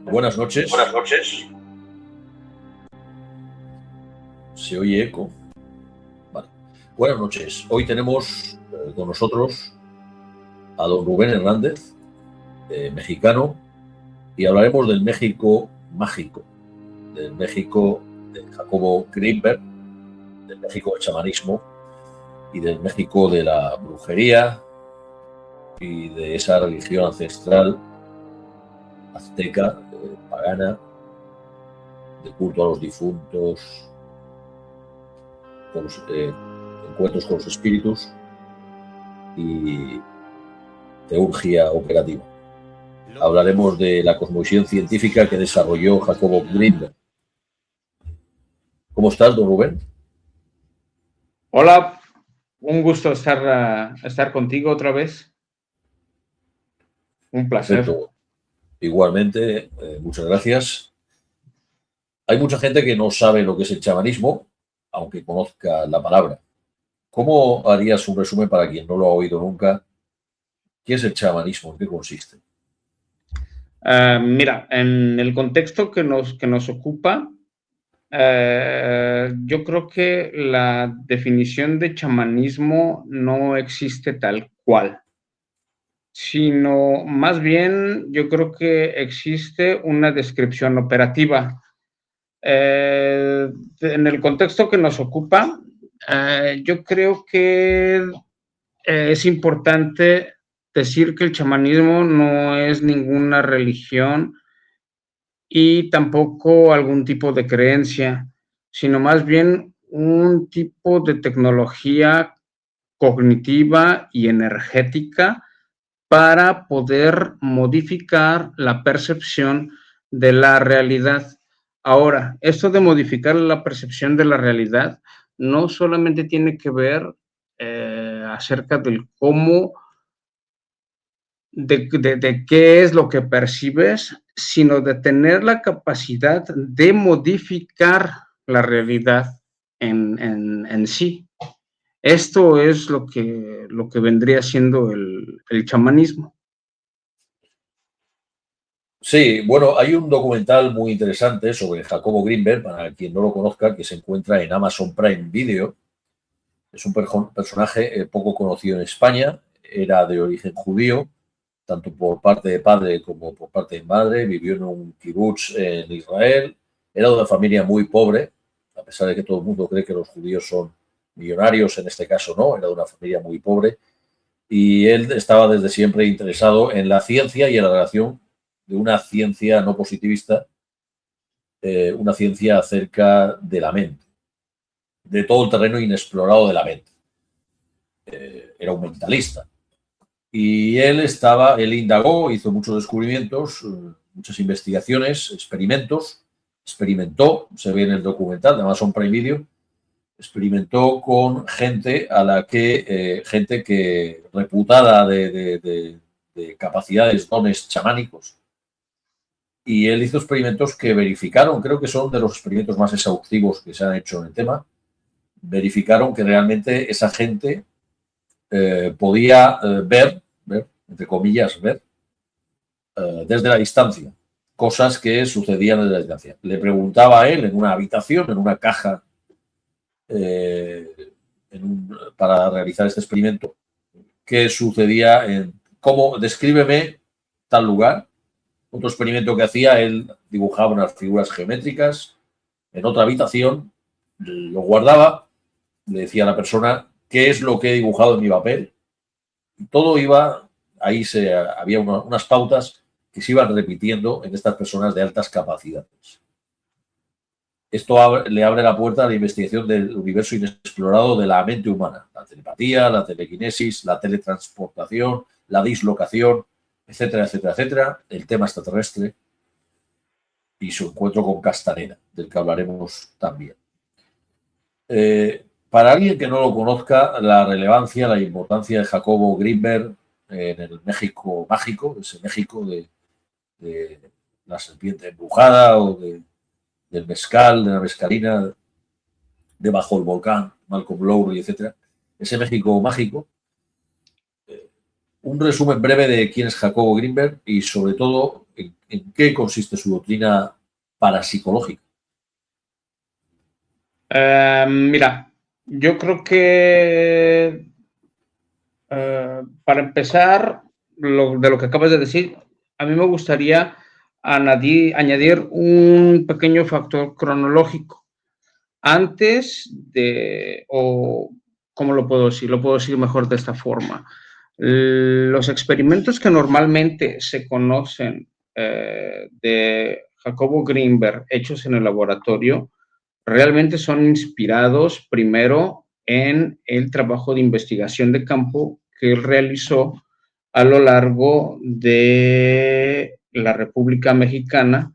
Buenas noches. Buenas noches. ¿Se oye eco? Vale. Buenas noches. Hoy tenemos con nosotros a don Rubén Hernández, mexicano, y hablaremos del México mágico, del México de Jacobo Greenberg, del México del chamanismo y del México de la brujería y de esa religión ancestral azteca, pagana, de culto a los difuntos, con los encuentros con los espíritus y teurgia operativa. Hablaremos de la cosmovisión científica que desarrolló Jacobo Greenberg. ¿Cómo estás, don Rubén? Hola, un gusto estar contigo otra vez. Un placer. Perfecto. Igualmente, muchas gracias. Hay mucha gente que no sabe lo que es el chamanismo, aunque conozca la palabra. ¿Cómo harías un resumen para quien no lo ha oído nunca? ¿Qué es el chamanismo? ¿En qué consiste? Mira, en el contexto que nos ocupa, yo creo que la definición de chamanismo no existe tal cual, sino más bien yo creo que existe una descripción operativa. En el contexto que nos ocupa, yo creo que es importante decir que el chamanismo no es ninguna religión y tampoco algún tipo de creencia, sino más bien un tipo de tecnología cognitiva y energética para poder modificar la percepción de la realidad. Ahora, esto de modificar la percepción de la realidad no solamente tiene que ver acerca del cómo, de qué es lo que percibes, sino de tener la capacidad de modificar la realidad en sí. Esto es lo que vendría siendo el chamanismo. Sí, bueno, hay un documental muy interesante sobre Jacobo Greenberg, para quien no lo conozca, que se encuentra en Amazon Prime Video. Es un personaje poco conocido en España, era de origen judío, tanto por parte de padre como por parte de madre, vivió en un kibutz en Israel, era de una familia muy pobre, a pesar de que todo el mundo cree que los judíos son millonarios, en este caso no, era de una familia muy pobre, y él estaba desde siempre interesado en la ciencia y en la relación de una ciencia no positivista, una ciencia acerca de la mente, de todo el terreno inexplorado de la mente. Era un mentalista. Y él indagó, hizo muchos descubrimientos, muchas investigaciones, experimentó, se ve en el documental de Amazon Prime Video, experimentó con gente gente que reputada de capacidades, dones chamánicos. Y él hizo experimentos que verificaron, creo que son de los experimentos más exhaustivos que se han hecho en el tema, verificaron que realmente esa gente podía ver, entre comillas, ver desde la distancia, cosas que sucedían desde la distancia. Le preguntaba a él en una habitación, en una caja, para realizar este experimento, qué sucedía, descríbeme tal lugar. Otro experimento que hacía, él dibujaba unas figuras geométricas en otra habitación, lo guardaba, le decía a la persona qué es lo que he dibujado en mi papel. Y todo iba, había unas pautas que se iban repitiendo en estas personas de altas capacidades. Esto le abre la puerta a la investigación del universo inexplorado de la mente humana, la telepatía, la telequinesis, la teletransportación, la dislocación, etcétera, etcétera, etcétera, el tema extraterrestre y su encuentro con Castaneda, del que hablaremos también. Para alguien que no lo conozca, la relevancia, la importancia de Jacobo Greenberg en el México mágico, ese México de la serpiente embrujada o del mezcal, de la mezcalina, de Bajo el Volcán, Malcolm Lowry, etcétera. Ese México mágico, un resumen breve de quién es Jacobo Grinberg y, sobre todo, en qué consiste su doctrina parapsicológica. Mira, yo creo que para empezar, de lo que acabas de decir, a mí me gustaría añadir un pequeño factor cronológico. Antes de, o ¿cómo lo puedo decir? Lo puedo decir mejor de esta forma. Los experimentos que normalmente se conocen de Jacobo Grinberg hechos en el laboratorio realmente son inspirados primero en el trabajo de investigación de campo que él realizó a lo largo de la República Mexicana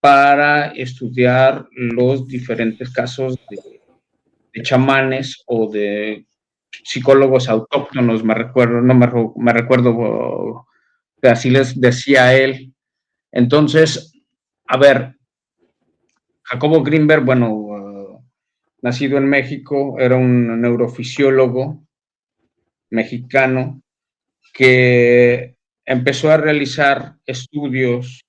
para estudiar los diferentes casos de chamanes o de psicólogos autóctonos, me recuerdo que así les decía él. Entonces, a ver, Jacobo Grinberg, bueno, nacido en México, era un neurofisiólogo mexicano que empezó a realizar estudios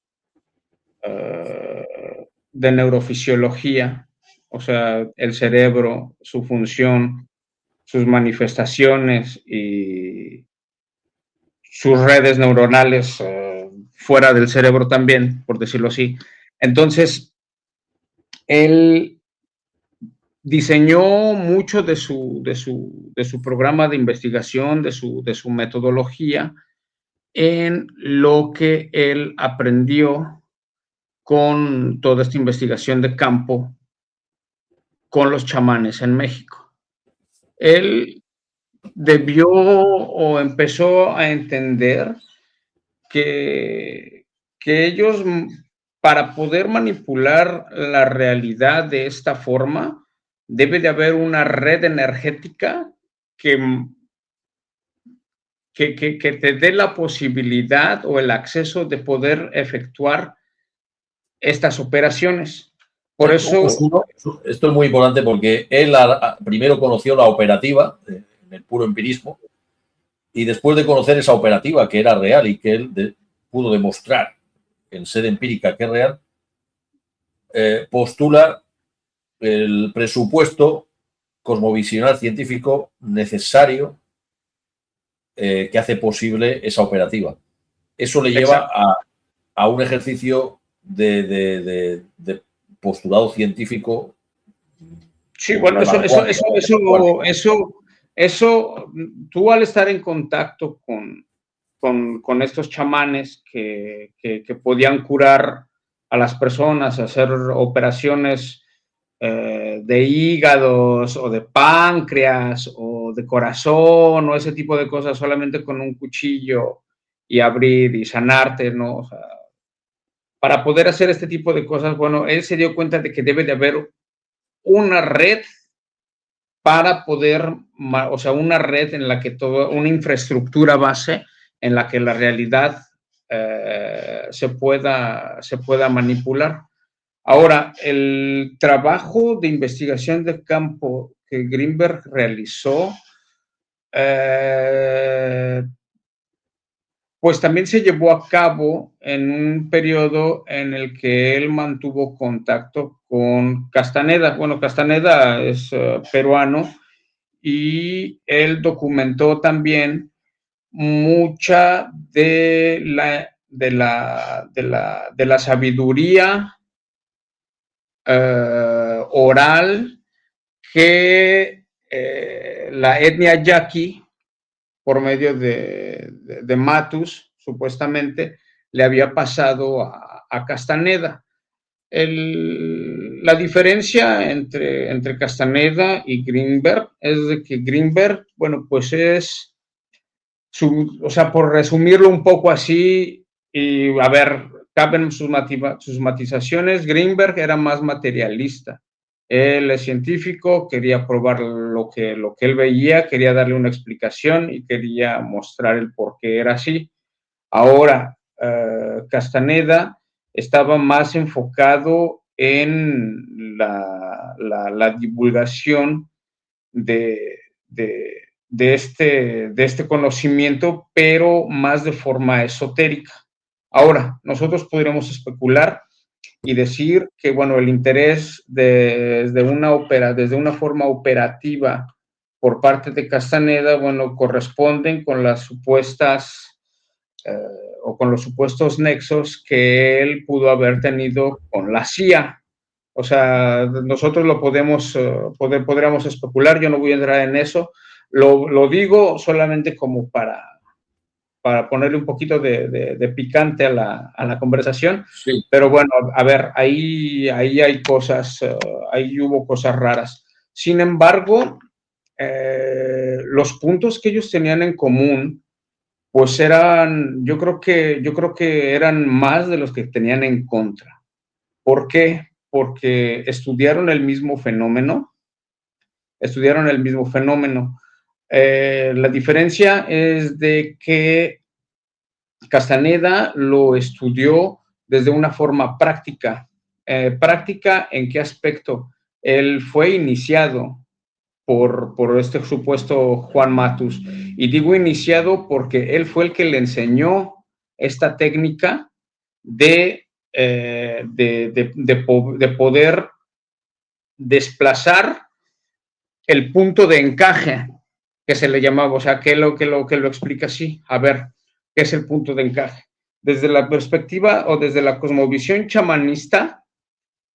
de neurofisiología, o sea, el cerebro, su función, sus manifestaciones y sus redes neuronales fuera del cerebro también, por decirlo así. Entonces, él diseñó mucho de su programa de investigación, de su metodología, en lo que él aprendió con toda esta investigación de campo con los chamanes en México. Él debió o empezó a entender que ellos, para poder manipular la realidad de esta forma, debe de haber una red energética que te dé la posibilidad o el acceso de poder efectuar estas operaciones. Por eso... Esto es muy importante porque él primero conoció la operativa, en el puro empirismo, y después de conocer esa operativa que era real y que él pudo demostrar en sede empírica que es real, postula el presupuesto cosmovisional científico necesario que hace posible esa operativa. Eso le lleva a un ejercicio de postulado científico. Sí, bueno, eso, tú al estar en contacto con estos chamanes que podían curar a las personas, hacer operaciones de hígados o de páncreas o de corazón o ese tipo de cosas solamente con un cuchillo y abrir y sanarte, ¿no? O sea, para poder hacer este tipo de cosas, bueno, él se dio cuenta de que debe de haber una red para poder, o sea, una red en la que una infraestructura base en la que la realidad se pueda manipular. Ahora, el trabajo de investigación de campo que Grinberg realizó, pues también se llevó a cabo en un periodo en el que él mantuvo contacto con Castaneda. Bueno, Castaneda es peruano y él documentó también mucha de la sabiduría oral que la etnia yaqui, por medio de Matus, supuestamente, le había pasado a Castaneda. La diferencia entre Castaneda y Grinberg es de que Grinberg, bueno, pues es, o sea, por resumirlo un poco así, y a ver, caben sus matizaciones, Grinberg era más materialista. Él es científico, quería probar lo que él veía, quería darle una explicación y quería mostrar el por qué era así. Ahora, Castaneda estaba más enfocado en la divulgación de de este conocimiento, pero más de forma esotérica. Ahora, nosotros podríamos especular y decir que, bueno, el interés desde una forma operativa por parte de Castaneda, bueno, corresponden con las supuestas o con los supuestos nexos que él pudo haber tenido con la CIA. O sea, nosotros lo podríamos especular, yo no voy a entrar en eso, lo digo solamente como para ponerle un poquito de picante a la conversación, Sí. pero bueno, a ver, ahí hay cosas, ahí hubo cosas raras. Sin embargo, los puntos que ellos tenían en común, pues yo creo que eran más de los que tenían en contra. ¿Por qué? Porque estudiaron el mismo fenómeno. La diferencia es de que Castaneda lo estudió desde una forma práctica. ¿Práctica en qué aspecto? Él fue iniciado por este supuesto Juan Matus. Y digo iniciado porque él fue el que le enseñó esta técnica de poder desplazar el punto de encaje que se le llamaba, o sea, que lo explica así. A ver, ¿qué es el punto de encaje? Desde la perspectiva o desde la cosmovisión chamanista,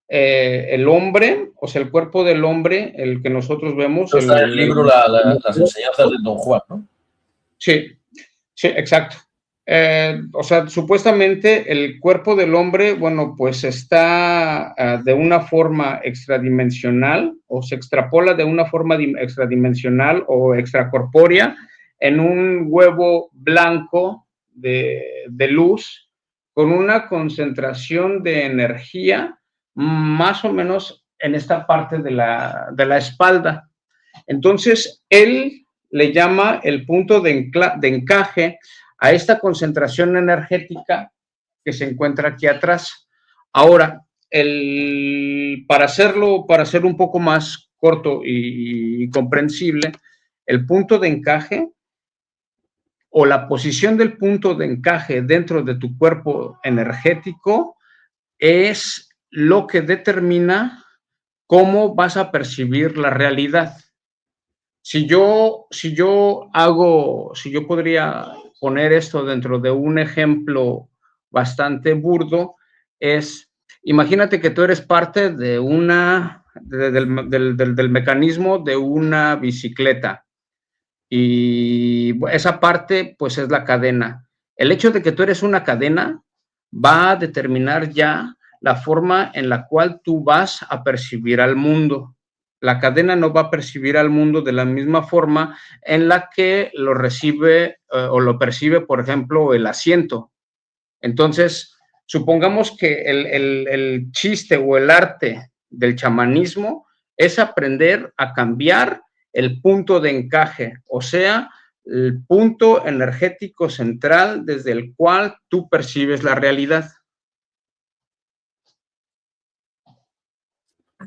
el hombre, o sea, el cuerpo del hombre, el que nosotros vemos. Está en el libro Las enseñanzas de Don Juan, ¿no? Sí, sí, exacto. O sea, supuestamente el cuerpo del hombre, bueno, pues está de una forma extradimensional o se extrapola de una forma extradimensional o extracorpórea en un huevo blanco de luz con una concentración de energía más o menos en esta parte de la espalda. Entonces, él le llama el punto de encaje a esta concentración energética que se encuentra aquí atrás. Ahora, para hacer un poco más corto y comprensible, el punto de encaje o la posición del punto de encaje dentro de tu cuerpo energético es lo que determina cómo vas a percibir la realidad. Si yo podría poner esto dentro de un ejemplo bastante burdo, imagínate que tú eres parte de del mecanismo de una bicicleta y esa parte pues es la cadena. El hecho de que tú eres una cadena va a determinar ya la forma en la cual tú vas a percibir al mundo. La cadena no va a percibir al mundo de la misma forma en la que lo recibe o lo percibe, por ejemplo, el asiento. Entonces, supongamos que el chiste o el arte del chamanismo es aprender a cambiar el punto de encaje, o sea, el punto energético central desde el cual tú percibes la realidad.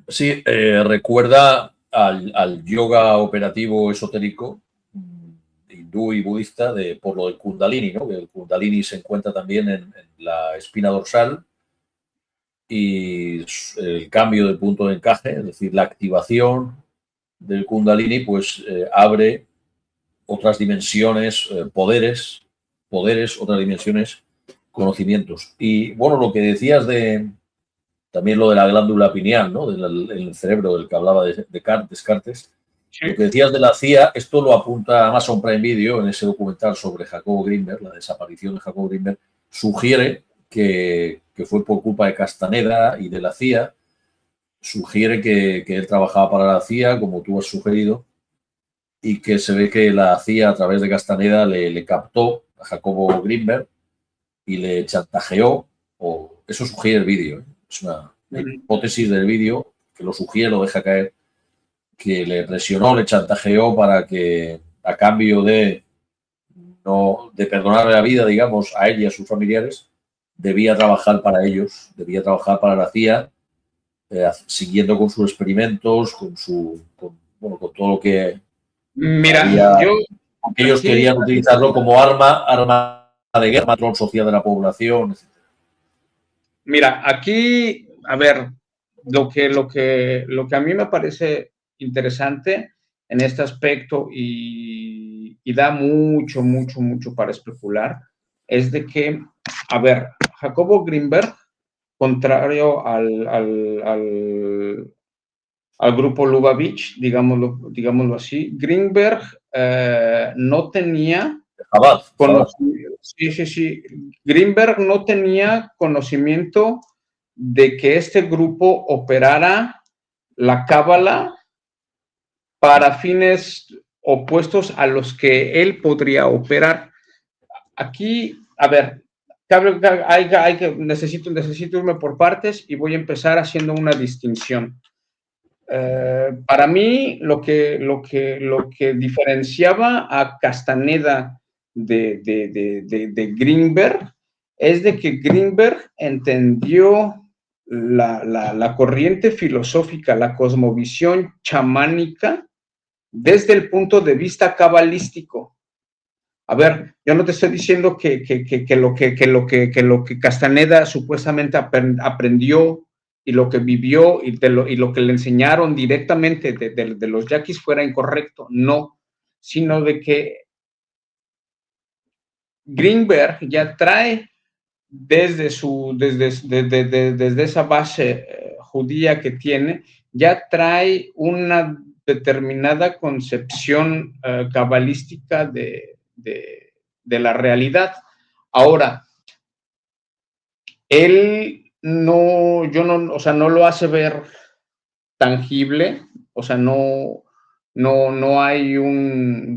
Sí, recuerda al yoga operativo esotérico hindú y budista por lo del Kundalini, ¿no? El Kundalini se encuentra también en la espina dorsal y el cambio de punto de encaje, es decir, la activación del Kundalini, pues abre otras dimensiones, poderes, otras dimensiones, conocimientos. Y bueno, lo que decías también lo de la glándula pineal, ¿no? El cerebro del que hablaba Descartes. Sí. Lo que decías de la CIA, esto lo apunta Amazon Prime Video en ese documental sobre Jacobo Grinberg, la desaparición de Jacobo Grinberg, sugiere que fue por culpa de Castaneda y de la CIA, sugiere que él trabajaba para la CIA, como tú has sugerido, y que se ve que la CIA a través de Castaneda le captó a Jacobo Grinberg y le chantajeó, o eso sugiere el vídeo, ¿eh? Es una hipótesis del vídeo que lo sugiere, lo deja caer, que le presionó, le chantajeó para que a cambio de perdonarle la vida, digamos, a él y a sus familiares, debía trabajar para ellos, debía trabajar para la CIA, siguiendo con sus experimentos, con todo lo que Mira, ellos querían utilizarlo como arma de guerra, control social de la población, etc. Mira, aquí, a ver, lo que a mí me parece interesante en este aspecto y da mucho para especular, es de que, a ver, Jacobo Greenberg, contrario al grupo Lubavitch, digámoslo así, Greenberg no tenía conocimiento, sí. Greenberg no tenía conocimiento de que este grupo operara la cábala para fines opuestos a los que él podría operar. Aquí, a ver, necesito irme por partes y voy a empezar haciendo una distinción. Para mí, lo que diferenciaba a Castaneda de Greenberg es de que Greenberg entendió la corriente filosófica, la cosmovisión chamánica desde el punto de vista cabalístico. A ver, yo no te estoy diciendo que lo que Castaneda supuestamente aprendió y lo que vivió y lo que le enseñaron directamente de los yaquis fuera incorrecto, no, sino de que Greenberg ya trae desde esa base judía que tiene, ya trae una determinada concepción cabalística de la realidad. Ahora, él no lo hace ver tangible, o sea, no hay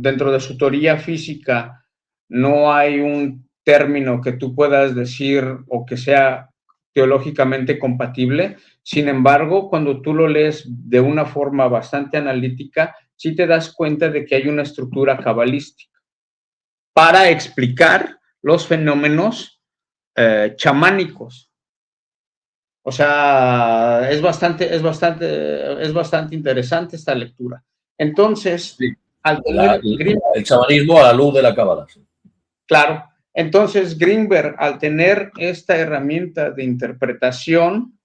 dentro de su teoría física, no hay un término que tú puedas decir o que sea teológicamente compatible. Sin embargo, cuando tú lo lees de una forma bastante analítica, sí te das cuenta de que hay una estructura cabalística para explicar los fenómenos chamánicos. O sea, es bastante interesante esta lectura. Entonces, sí, el chamanismo a la luz de la cábala. Sí. Claro. Entonces, Greenberg, al tener esta herramienta de interpretación,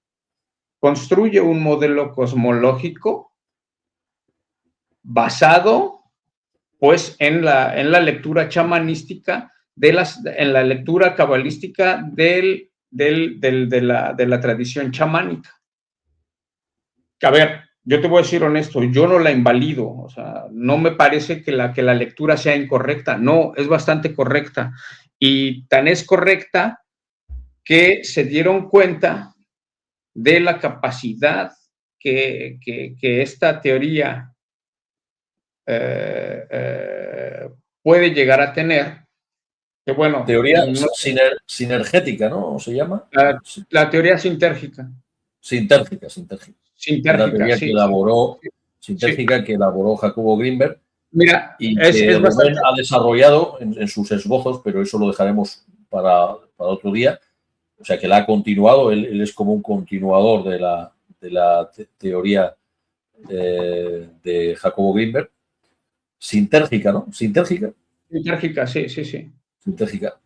construye un modelo cosmológico basado, pues, en la lectura chamanística, en la lectura cabalística de la tradición chamánica. A ver, yo te voy a decir honesto, yo no la invalido, o sea, no me parece que la lectura sea incorrecta, no, es bastante correcta. Y tan es correcta que se dieron cuenta de la capacidad que esta teoría puede llegar a tener. Que bueno, teoría sinergética, ¿no? ¿Se llama? La teoría sintérgica. Sintérgica. Sintérgica, la teoría sí, que elaboró, sí, sintérgica sí. que elaboró Jacobo Greenberg. Mira, y que Rubén ha desarrollado en sus esbozos, pero eso lo dejaremos para otro día. O sea, que la ha continuado, él es como un continuador de la teoría de Jacobo Greenberg. Sintérgica, ¿no? Sintérgica, sí. Sintérgica.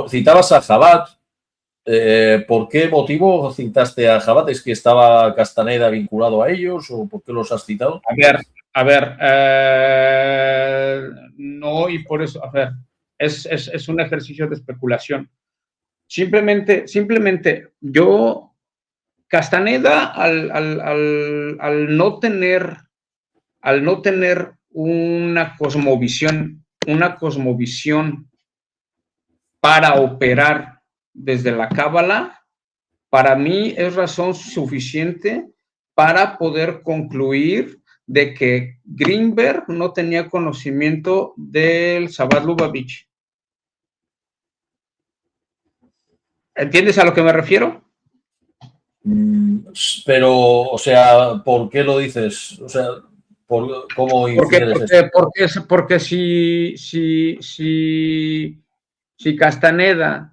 Citabas a Jabat. ¿Por qué motivo citaste a Jabat? ¿Es que estaba Castaneda vinculado a ellos o por qué los has citado? A ver, no, y por eso, a ver, es un ejercicio de especulación. Simplemente yo, Castaneda, al no tener una cosmovisión para operar desde la cábala, para mí es razón suficiente para poder concluir de que Greenberg no tenía conocimiento del Sabbat Lubavitch. ¿Entiendes a lo que me refiero? Pero, o sea, ¿por qué lo dices? O sea, ¿cómo infieres esto? Porque si Castaneda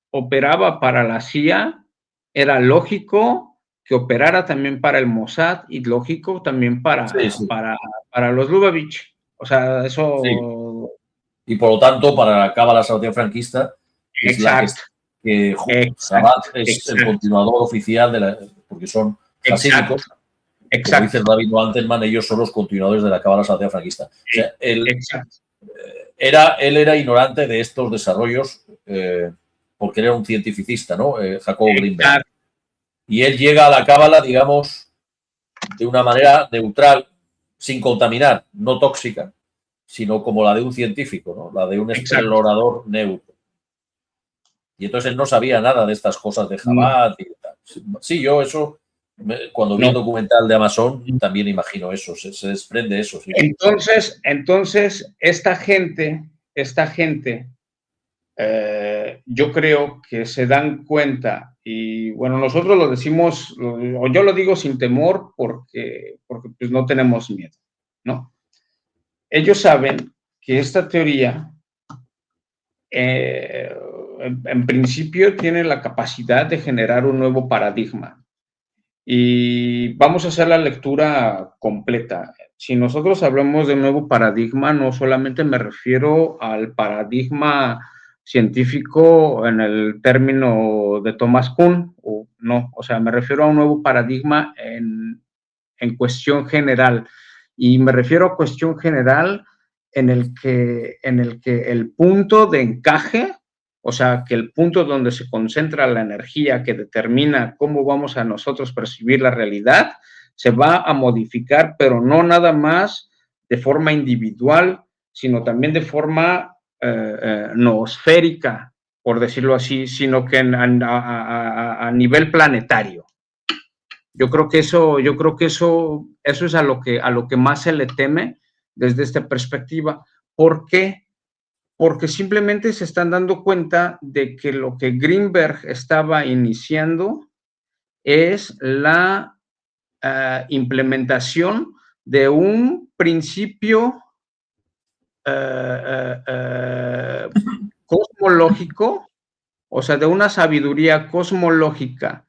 operaba para la CIA, era lógico que operara también para el Mossad y lógico también para los Lubavitch. O sea, eso... Sí. Y por lo tanto, para la cábala sabatina franquista, es exacto, la que Chabad es el continuador oficial de porque son hasídicos. Como dice David Antelman, ellos son los continuadores de la cábala sabatina franquista. O sea, él era ignorante de estos desarrollos porque era un cientificista, ¿no? Jacobo Greenberg. Y él llega a la cábala, digamos, de una manera neutral, sin contaminar, no tóxica, sino como la de un científico, ¿no? La de un explorador neutro. Y entonces él no sabía nada de estas cosas de Chabad y tal. Sí, yo eso, cuando vi el documental de Amazon, también imagino eso, se desprende eso. Sí. Entonces, esta gente, yo creo que se dan cuenta, y bueno, nosotros lo decimos, o yo lo digo sin temor, porque pues no tenemos miedo, ¿no? Ellos saben que esta teoría, en principio, tiene la capacidad de generar un nuevo paradigma. Y vamos a hacer la lectura completa. Si nosotros hablamos de nuevo paradigma, no solamente me refiero al paradigma científico en el término de Thomas Kuhn, o sea, me refiero a un nuevo paradigma en cuestión general. Y me refiero a cuestión general en el que el punto de encaje, o sea, que el punto donde se concentra la energía que determina cómo vamos a nosotros percibir la realidad, se va a modificar, pero no nada más de forma individual, sino también de forma noosférica, por decirlo así, sino que a nivel planetario. Yo creo que eso es a lo que más se le teme desde esta perspectiva. ¿Por qué? Porque simplemente se están dando cuenta de que lo que Greenberg estaba iniciando es la implementación de un principio cosmológico, o sea, de una sabiduría cosmológica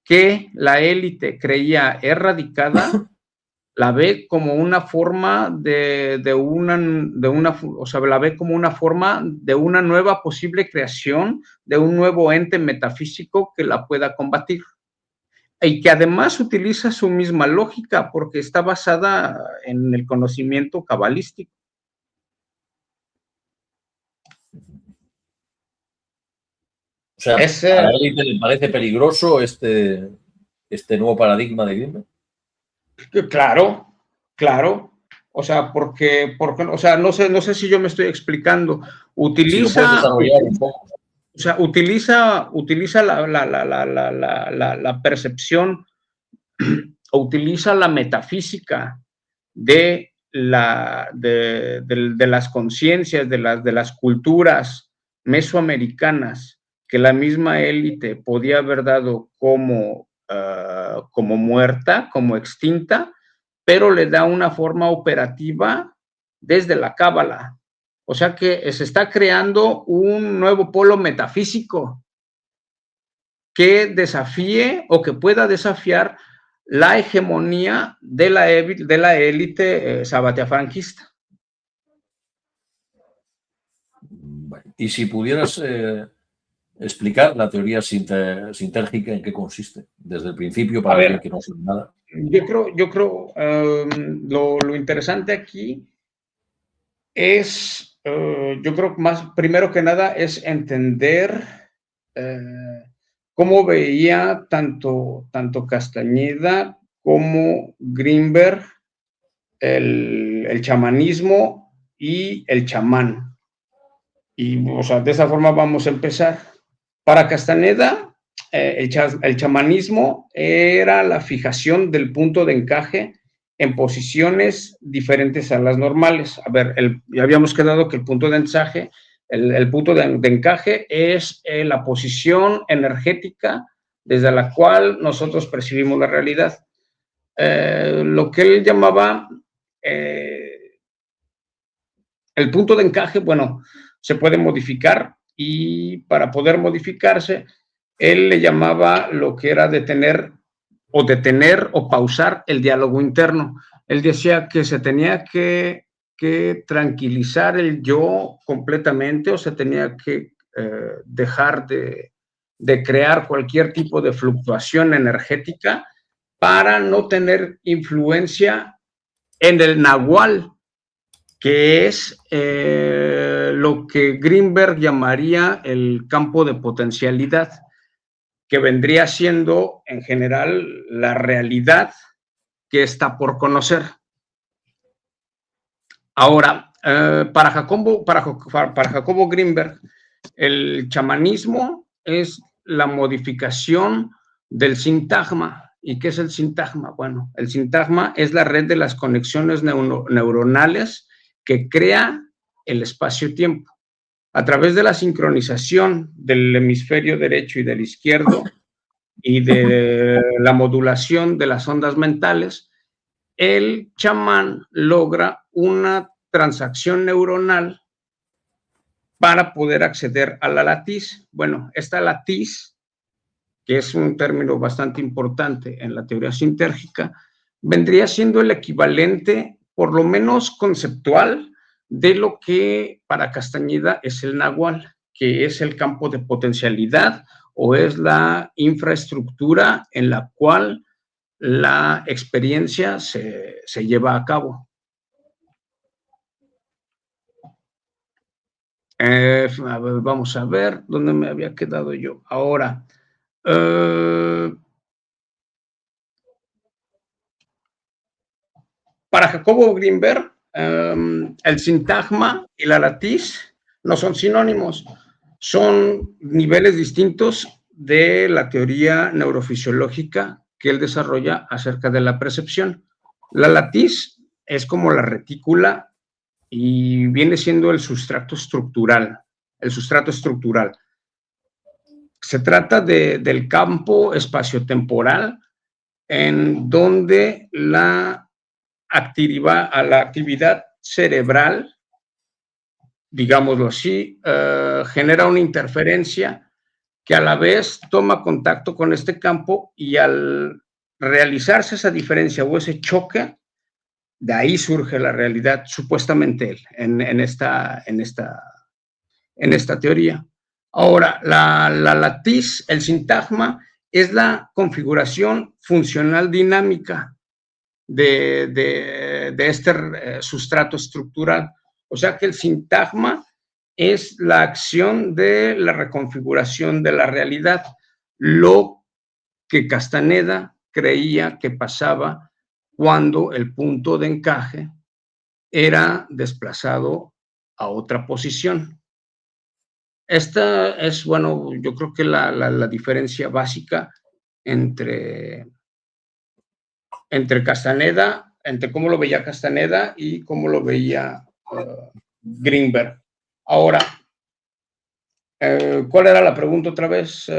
que la élite creía erradicada, la ve como una forma o sea, la ve como una forma de una nueva posible creación, de un nuevo ente metafísico que la pueda combatir. Y que además utiliza su misma lógica porque está basada en el conocimiento cabalístico. O sea, ¿a la élite le parece peligroso este nuevo paradigma de Greenberg? Claro. O sea, porque o sea, no sé si yo me estoy explicando. Utiliza, si lo puedes desarrollar un poco. O sea, utiliza la percepción, o utiliza la metafísica de las conciencias, de las culturas mesoamericanas, que la misma élite podía haber dado como muerta, como extinta, pero le da una forma operativa desde la cábala. O sea que se está creando un nuevo polo metafísico que desafíe o que pueda desafiar la hegemonía de la élite sabatia-franquista. Y si pudieras explicar la teoría sintérgica, ¿en qué consiste? Desde el principio, para alguien que no sabe nada. Yo creo lo interesante aquí es, yo creo más, primero que nada, es entender cómo veía tanto Castañeda como Greenberg el chamanismo y el chamán. Y, o sea, de esa forma vamos a empezar. Para Castañeda, el chamanismo era la fijación del punto de encaje en posiciones diferentes a las normales. A ver, ya habíamos quedado que el punto de encaje, el punto de encaje es la posición energética desde la cual nosotros percibimos la realidad. Lo que él llamaba el punto de encaje, bueno, se puede modificar, y para poder modificarse, él le llamaba lo que era de tener o detener o pausar el diálogo interno. Él decía que se tenía que tranquilizar el yo completamente, o se tenía que dejar de crear cualquier tipo de fluctuación energética para no tener influencia en el nahual, que es lo que Greenberg llamaría el campo de potencialidad, que vendría siendo en general la realidad que está por conocer. Ahora, para Jacobo Greenberg, el chamanismo es la modificación del sintagma. ¿Y qué es el sintagma? Bueno, el sintagma es la red de las conexiones neuronales que crea el espacio-tiempo. A través de la sincronización del hemisferio derecho y del izquierdo y de la modulación de las ondas mentales, el chamán logra una transacción neuronal para poder acceder a la latiz. Bueno, esta latiz, que es un término bastante importante en la teoría sintérgica, vendría siendo el equivalente, por lo menos conceptual, de lo que para Castañeda es el nahual, que es el campo de potencialidad o es la infraestructura en la cual la experiencia se lleva a cabo. A ver, vamos a ver dónde me había quedado yo. Ahora, para Jacobo Greenberg, el sintagma y la latiz no son sinónimos, son niveles distintos de la teoría neurofisiológica que él desarrolla acerca de la percepción. La latiz es como la retícula y viene siendo el sustrato estructural. Se trata del campo espaciotemporal en donde la actividad cerebral, digámoslo así, genera una interferencia que a la vez toma contacto con este campo, y al realizarse esa diferencia o ese choque, de ahí surge la realidad, supuestamente en esta teoría. Ahora, la latiz, el sintagma, es la configuración funcional dinámica de este sustrato estructural. O sea que el sintagma es la acción de la reconfiguración de la realidad, lo que Castaneda creía que pasaba cuando el punto de encaje era desplazado a otra posición. Esta es, bueno, yo creo que la diferencia básica entre Castaneda, entre cómo lo veía Castaneda y cómo lo veía Greenberg. Ahora, ¿cuál era la pregunta otra vez?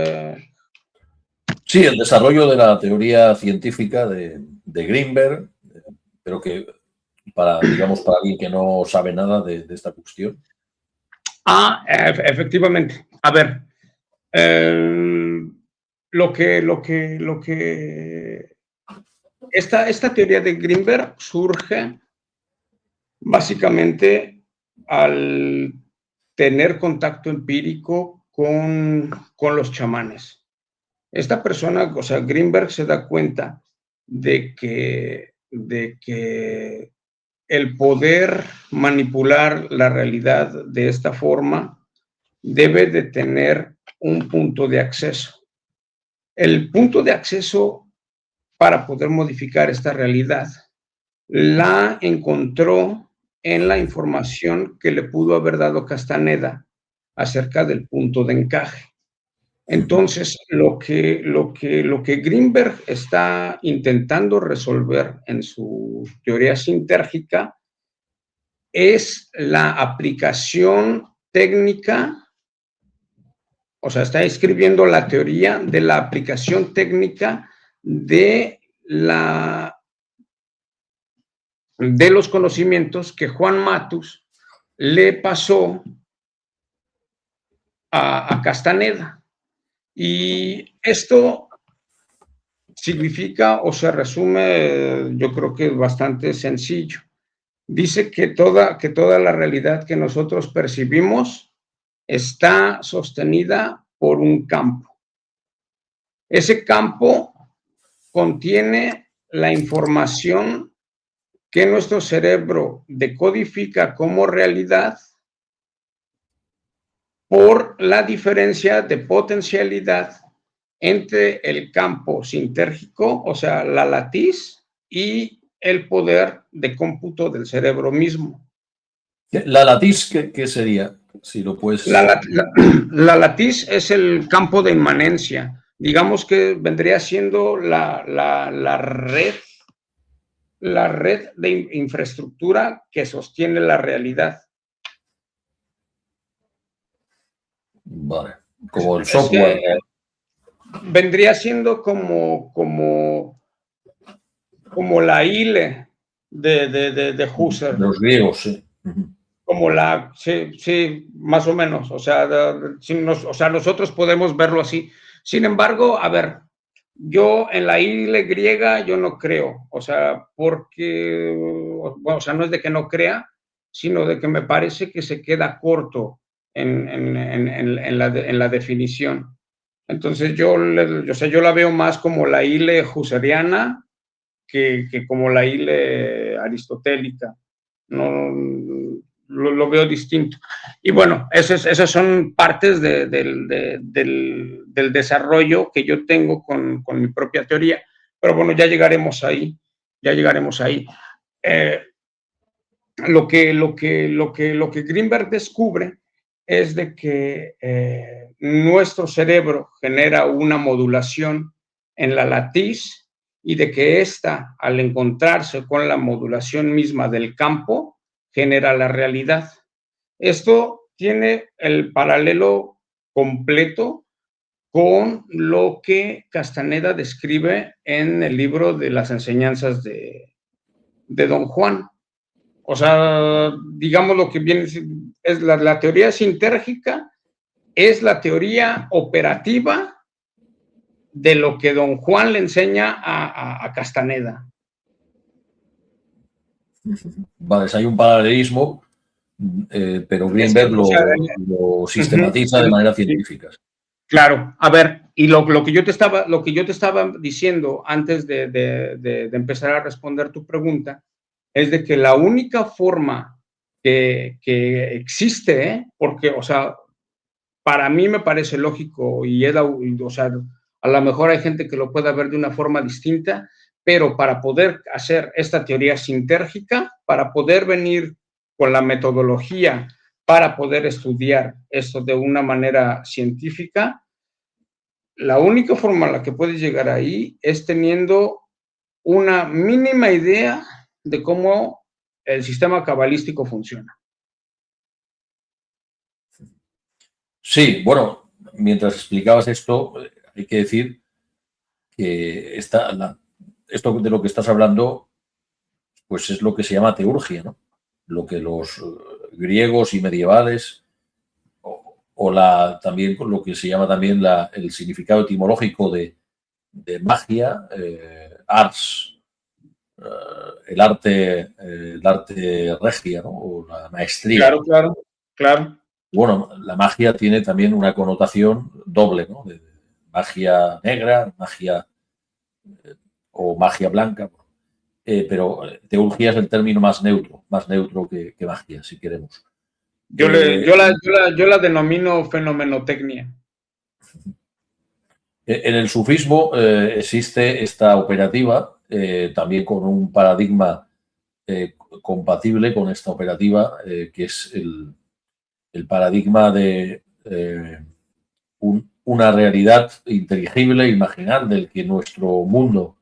Sí, el desarrollo de la teoría científica de Greenberg, pero que digamos, para alguien que no sabe nada de esta cuestión. Efectivamente. A ver, esta teoría de Greenberg surge básicamente al tener contacto empírico con los chamanes. Esta persona, o sea, Greenberg, se da cuenta de que el poder manipular la realidad de esta forma debe de tener un punto de acceso. El punto de acceso para poder modificar esta realidad la encontró en la información que le pudo haber dado Castaneda acerca del punto de encaje. Entonces, lo que Greenberg está intentando resolver en su teoría sintérgica es la aplicación técnica, o sea, está escribiendo la teoría de la aplicación técnica de los conocimientos que Juan Matus le pasó a Castaneda. Y esto significa o se resume, yo creo que es bastante sencillo. Dice que toda la realidad que nosotros percibimos está sostenida por un campo. Ese campo contiene la información que nuestro cerebro decodifica como realidad por la diferencia de potencialidad entre el campo sintérgico, o sea, la latiz, y el poder de cómputo del cerebro mismo. ¿La latiz qué sería? Si lo puedes... La latiz es el campo de inmanencia. Digamos que vendría siendo la red de infraestructura que sostiene la realidad. Vale, como el software. Vendría siendo como la ile de Husserl. Los griegos, sí. Como sí, más o menos. O sea, nosotros podemos verlo así. Sin embargo, a ver, yo en la ile griega yo no creo. O sea, porque, bueno, o sea, no es de que no crea, sino de que me parece que se queda corto en la definición. Entonces yo la veo más como la ile husserliana que como la ile aristotélica. No, lo veo distinto. Y bueno, esas son partes del desarrollo que yo tengo con mi propia teoría. Pero bueno, ya llegaremos ahí. Lo que Greenberg descubre es de que nuestro cerebro genera una modulación en la latiz y de que ésta, al encontrarse con la modulación misma del campo, genera la realidad. Esto tiene el paralelo completo con lo que Castaneda describe en el libro de las enseñanzas de Don Juan. O sea, digamos lo que viene es la teoría sintérgica, es la teoría operativa de lo que Don Juan le enseña a Castaneda. Vale, hay un paralelismo, pero Greenberg lo sistematiza de manera científica. Claro, a ver, y lo que yo te estaba diciendo antes de empezar a responder tu pregunta, es de que la única forma que existe, porque, o sea, para mí me parece lógico o sea, a lo mejor hay gente que lo pueda ver de una forma distinta, pero para poder hacer esta teoría sintérgica, para poder venir con la metodología, para poder estudiar esto de una manera científica, la única forma en la que puedes llegar ahí es teniendo una mínima idea de cómo el sistema cabalístico funciona. Sí, bueno, mientras explicabas esto, hay que decir que esto de lo que estás hablando, pues es lo que se llama teurgia, ¿no? Lo que los griegos y medievales, también lo que se llama también el significado etimológico de magia, ars, el arte regia, ¿no? O la maestría. Claro. Bueno, la magia tiene también una connotación doble, ¿no? De magia negra, magia o magia blanca. Pero teurgia es el término más neutro que magia, si queremos. Yo la denomino fenomenotecnia. En el sufismo existe esta operativa, también con un paradigma compatible con esta operativa, que es el paradigma de una realidad inteligible, imaginar, del que nuestro mundo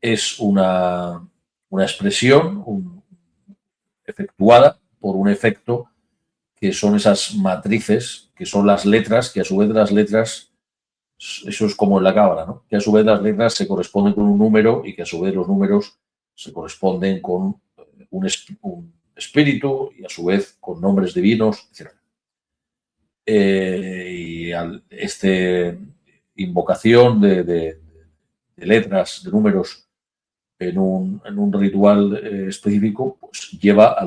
es una expresión efectuada por un efecto que son esas matrices, que son las letras, que a su vez las letras, eso es como en la cábala, ¿no? Que a su vez las letras se corresponden con un número y que a su vez los números se corresponden con un espíritu y a su vez con nombres divinos, etc. Y esta invocación de letras, de números en un ritual específico, pues lleva a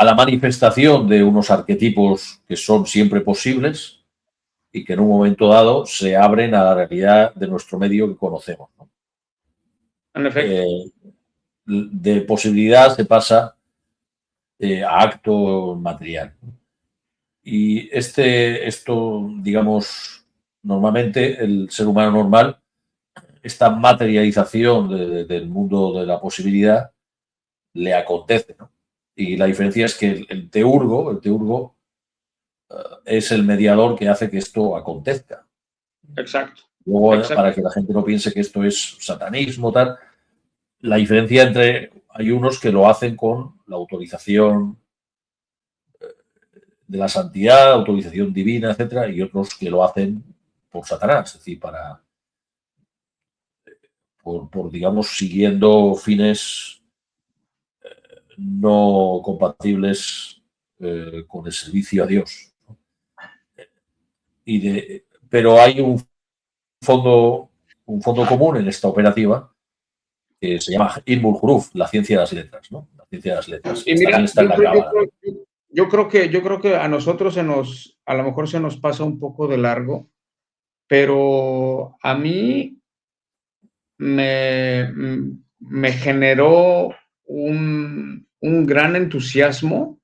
la manifestación de unos arquetipos que son siempre posibles y que en un momento dado se abren a la realidad de nuestro medio que conocemos, ¿no? En efecto. De posibilidad se pasa a acto material. Y esto, digamos, normalmente el ser humano normal, esta materialización del mundo de la posibilidad le acontece, ¿no? Y la diferencia es que el teurgo es el mediador que hace que esto acontezca. Exacto. Luego, Exacto. para que la gente no piense que esto es satanismo, tal, la diferencia hay unos que lo hacen con la autorización de la santidad, autorización divina, etcétera, y otros que lo hacen por Satanás, es decir, digamos, siguiendo fines no compatibles con el servicio a Dios. Pero hay un fondo común en esta operativa que se llama Ilmul Huruf, la ciencia de las letras, ¿no? La ciencia de las letras. Y mira, también está en la cábala. yo creo que a nosotros a lo mejor se nos pasa un poco de largo, pero a mí me generó un gran entusiasmo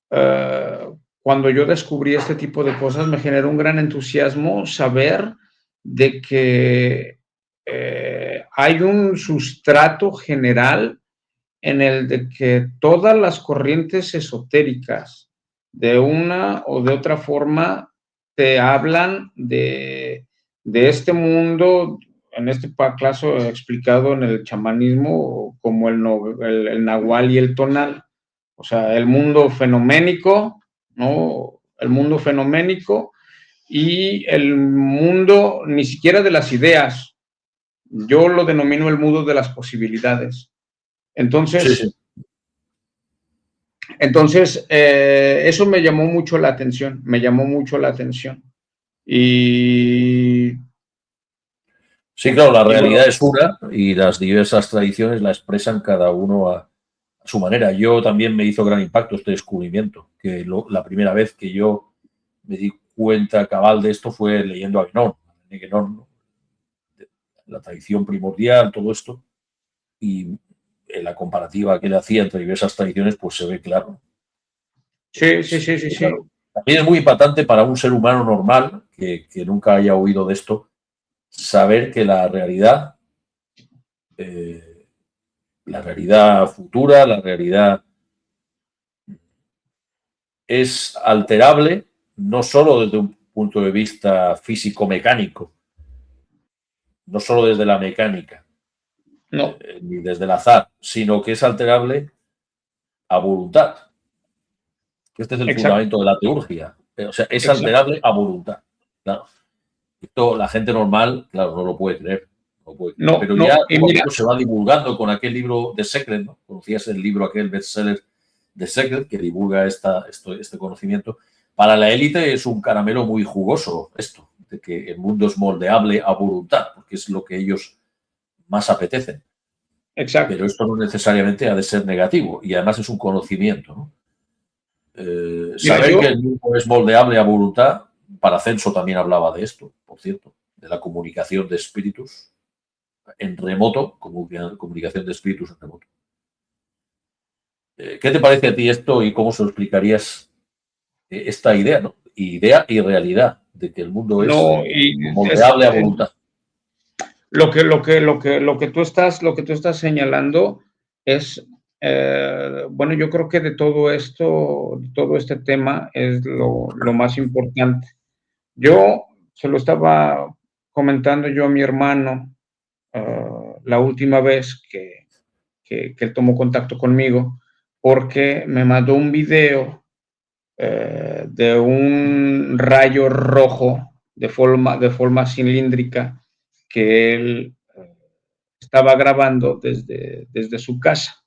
cuando yo descubrí este tipo de cosas. Me generó un gran entusiasmo saber de que hay un sustrato general en el de que todas las corrientes esotéricas, de una o de otra forma, te hablan de este mundo, en este caso explicado en el chamanismo como el nahual y el tonal. O sea, el mundo fenoménico, ¿no? El mundo fenoménico y el mundo ni siquiera de las ideas. Yo lo denomino el mundo de las posibilidades. Entonces, sí. Eso me llamó mucho la atención, Y... Sí, claro, la realidad es una y las diversas tradiciones la expresan cada uno a su manera. Yo también me hizo gran impacto este descubrimiento, que la primera vez que yo me di cuenta cabal de esto fue leyendo a Guénon, la tradición primordial, todo esto, y en la comparativa que le hacía entre diversas tradiciones, pues se ve claro. Sí. Claro. También es muy impactante para un ser humano normal que nunca haya oído de esto, saber que la realidad futura, la realidad es alterable, no solo desde un punto de vista físico-mecánico, no solo desde la mecánica, no. Ni desde el azar, sino que es alterable a voluntad. Este es el fundamento de la teurgia. O sea, es alterable a voluntad. Claro. Esto la gente normal, claro, no lo puede creer. No, pero ya poco se va divulgando con aquel libro de Secret, ¿no? Conocías el libro, aquel bestseller de Secret, que divulga este conocimiento. Para la élite es un caramelo muy jugoso esto, de que el mundo es moldeable a voluntad, porque es lo que ellos más apetecen. Exacto. Pero esto no necesariamente ha de ser negativo, y además es un conocimiento, ¿no? Saber que el mundo es moldeable a voluntad, Paracelso también hablaba de esto, por cierto, de la comunicación de espíritus en remoto, comunicación de espíritus en remoto. ¿Qué te parece a ti esto y cómo se lo explicarías esta idea, ¿no? Idea y realidad de que el mundo es moldeable a voluntad? Lo que tú estás señalando es, bueno, yo creo que de todo este tema es lo más importante. Yo se lo estaba comentando yo a mi hermano la última vez que él tomó contacto conmigo, porque me mandó un video de un rayo rojo de forma cilíndrica que él estaba grabando desde su casa.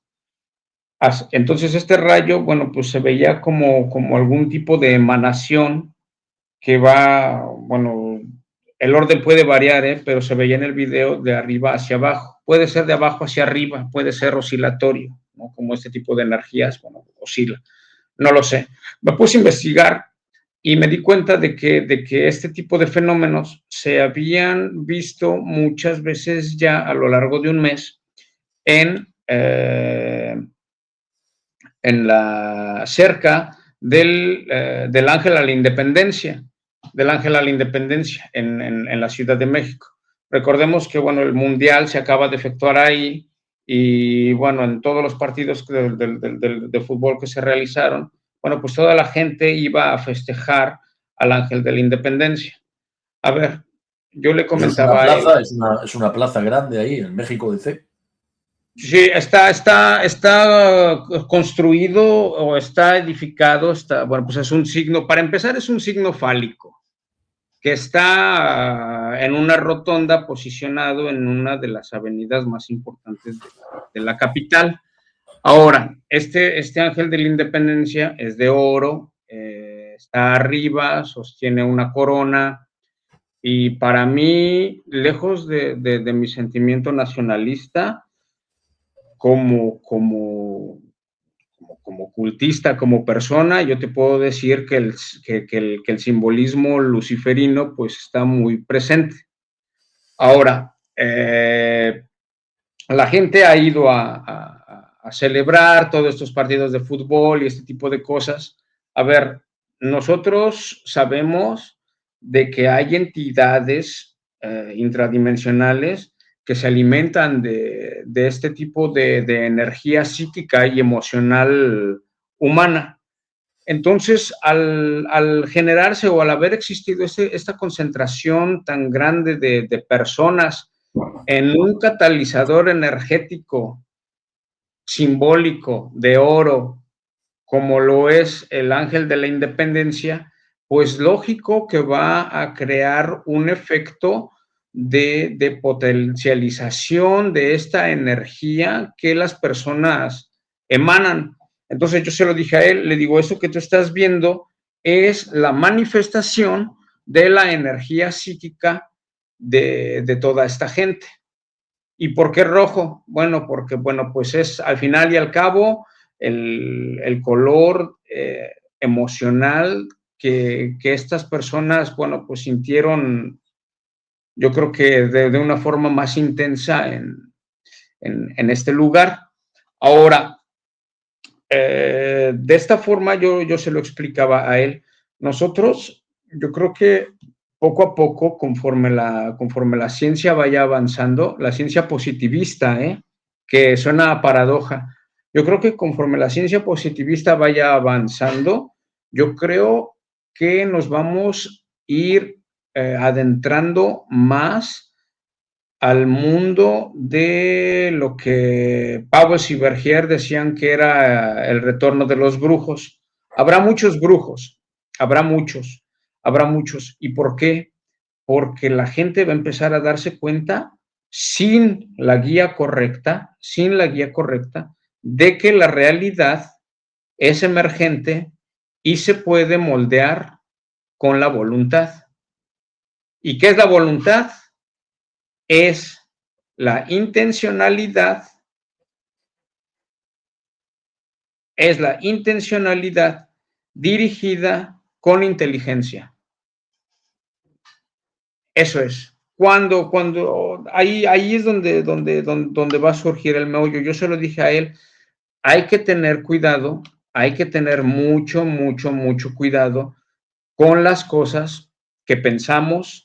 Entonces este rayo, bueno, pues se veía como algún tipo de emanación que va, bueno, el orden puede variar, pero se veía en el video de arriba hacia abajo. Puede ser de abajo hacia arriba, puede ser oscilatorio, ¿no? Como este tipo de energías, bueno, oscila. No lo sé. Me puse a investigar y me di cuenta de que este tipo de fenómenos se habían visto muchas veces ya a lo largo de un mes en cerca del Ángel a la Independencia, en la Ciudad de México. Recordemos que, bueno, el Mundial se acaba de efectuar ahí y, bueno, en todos los partidos de fútbol que se realizaron, bueno, pues toda la gente iba a festejar al Ángel de la Independencia. A ver, yo le comentaba a él. Es una plaza grande ahí, en México DC. Sí, está construido o está edificado, bueno, pues es un signo, para empezar es un signo fálico, que está en una rotonda posicionado en una de las avenidas más importantes de la capital. Ahora, este Ángel de la Independencia es de oro, está arriba, sostiene una corona, y para mí, lejos de mi sentimiento nacionalista, como cultista, como persona, yo te puedo decir que el simbolismo luciferino pues está muy presente. Ahora, la gente ha ido a celebrar todos estos partidos de fútbol y este tipo de cosas. A ver, nosotros sabemos de que hay entidades intradimensionales que se alimentan de este tipo de energía psíquica y emocional humana. Entonces, al generarse o al haber existido esta concentración tan grande de personas en un catalizador energético simbólico de oro, como lo es el Ángel de la Independencia, pues lógico que va a crear un efecto de potencialización de esta energía que las personas emanan. Entonces yo se lo dije a él, le digo, eso que tú estás viendo es la manifestación de la energía psíquica de toda esta gente. ¿Y por qué rojo? Bueno, porque, bueno, pues es al final y al cabo el color emocional que estas personas, bueno, pues sintieron, yo creo que de una forma más intensa en este lugar. Ahora, de esta forma yo se lo explicaba a él. Nosotros, yo creo que poco a poco, conforme la ciencia vaya avanzando, la ciencia positivista, que suena a paradoja, yo creo que conforme la ciencia positivista vaya avanzando, yo creo que nos vamos a ir adentrando más al mundo de lo que Pavlos y Bergier decían que era el retorno de los brujos. Habrá muchos brujos, habrá muchos. ¿Y por qué? Porque la gente va a empezar a darse cuenta sin la guía correcta, de que la realidad es emergente y se puede moldear con la voluntad. ¿Y qué es la voluntad? Es la intencionalidad, dirigida con inteligencia. Eso es. Cuando ahí es donde va a surgir el meollo. Yo se lo dije a él, hay que tener cuidado, hay que tener mucho cuidado con las cosas que pensamos,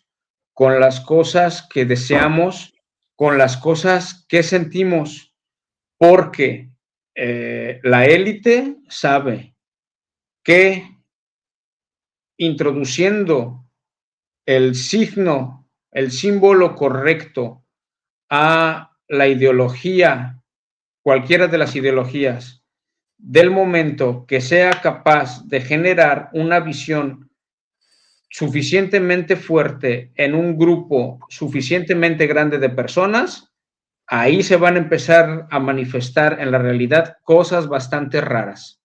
con las cosas que deseamos, con las cosas que sentimos, porque la élite sabe que introduciendo el signo, el símbolo correcto a la ideología, cualquiera de las ideologías, del momento que sea capaz de generar una visión suficientemente fuerte en un grupo suficientemente grande de personas, ahí se van a empezar a manifestar en la realidad cosas bastante raras.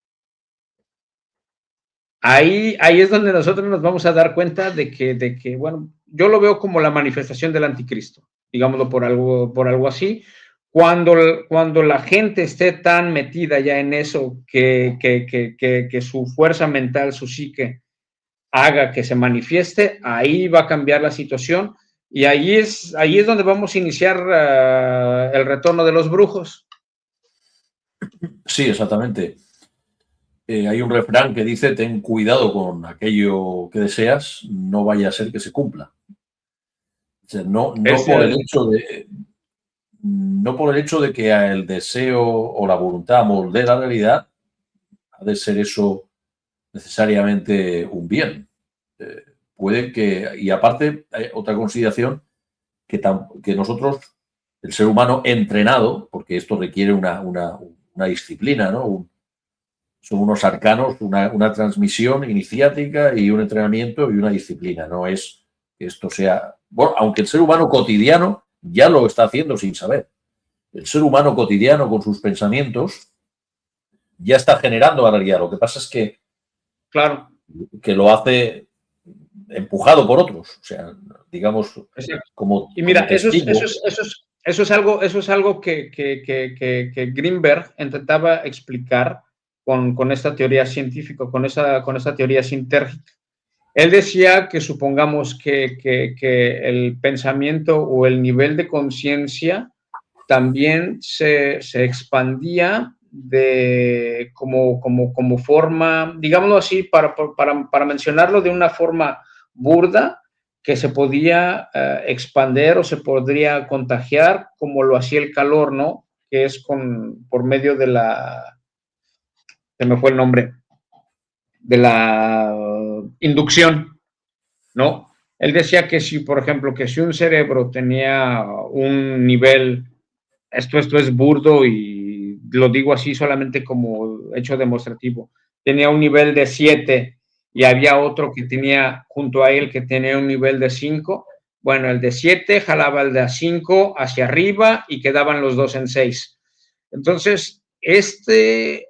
ahí es donde nosotros nos vamos a dar cuenta de que, bueno, yo lo veo como la manifestación del anticristo, digámoslo por algo así. Cuando la gente esté tan metida ya en eso que su fuerza mental, su psique, haga que se manifieste, ahí va a cambiar la situación y ahí es donde vamos a iniciar el retorno de los brujos. Sí, exactamente. Hay un refrán que dice: ten cuidado con aquello que deseas, no vaya a ser que se cumpla. O sea, no por el hecho de que el deseo o la voluntad moldee la realidad, ha de ser eso necesariamente un bien. Puede que, y aparte, hay otra consideración, que nosotros, el ser humano entrenado, porque esto requiere una disciplina, ¿no? Son unos arcanos, una transmisión iniciática y un entrenamiento y una disciplina. No es que esto sea, bueno, aunque el ser humano cotidiano ya lo está haciendo sin saber. El ser humano cotidiano con sus pensamientos ya está generando la realidad. Lo que pasa es claro, que lo hace empujado por otros. O sea, digamos, como y mira, testigo. eso es algo que Greenberg intentaba explicar con esta teoría científica, con esta teoría sintérgica. Él decía que supongamos que el pensamiento o el nivel de conciencia también se expandía como forma, digámoslo así, para mencionarlo de una forma burda, que se podía expander o se podría contagiar como lo hacía el calor, ¿no? Que es por medio de se me fue el nombre, de la inducción, ¿no? Él decía que si, por ejemplo, que si un cerebro tenía un nivel, esto es burdo y lo digo así solamente como hecho demostrativo, tenía un nivel de 7 y había otro que tenía junto a él que tenía un nivel de 5, bueno, el de 7 jalaba el de 5 hacia arriba y quedaban los dos en 6. Entonces, este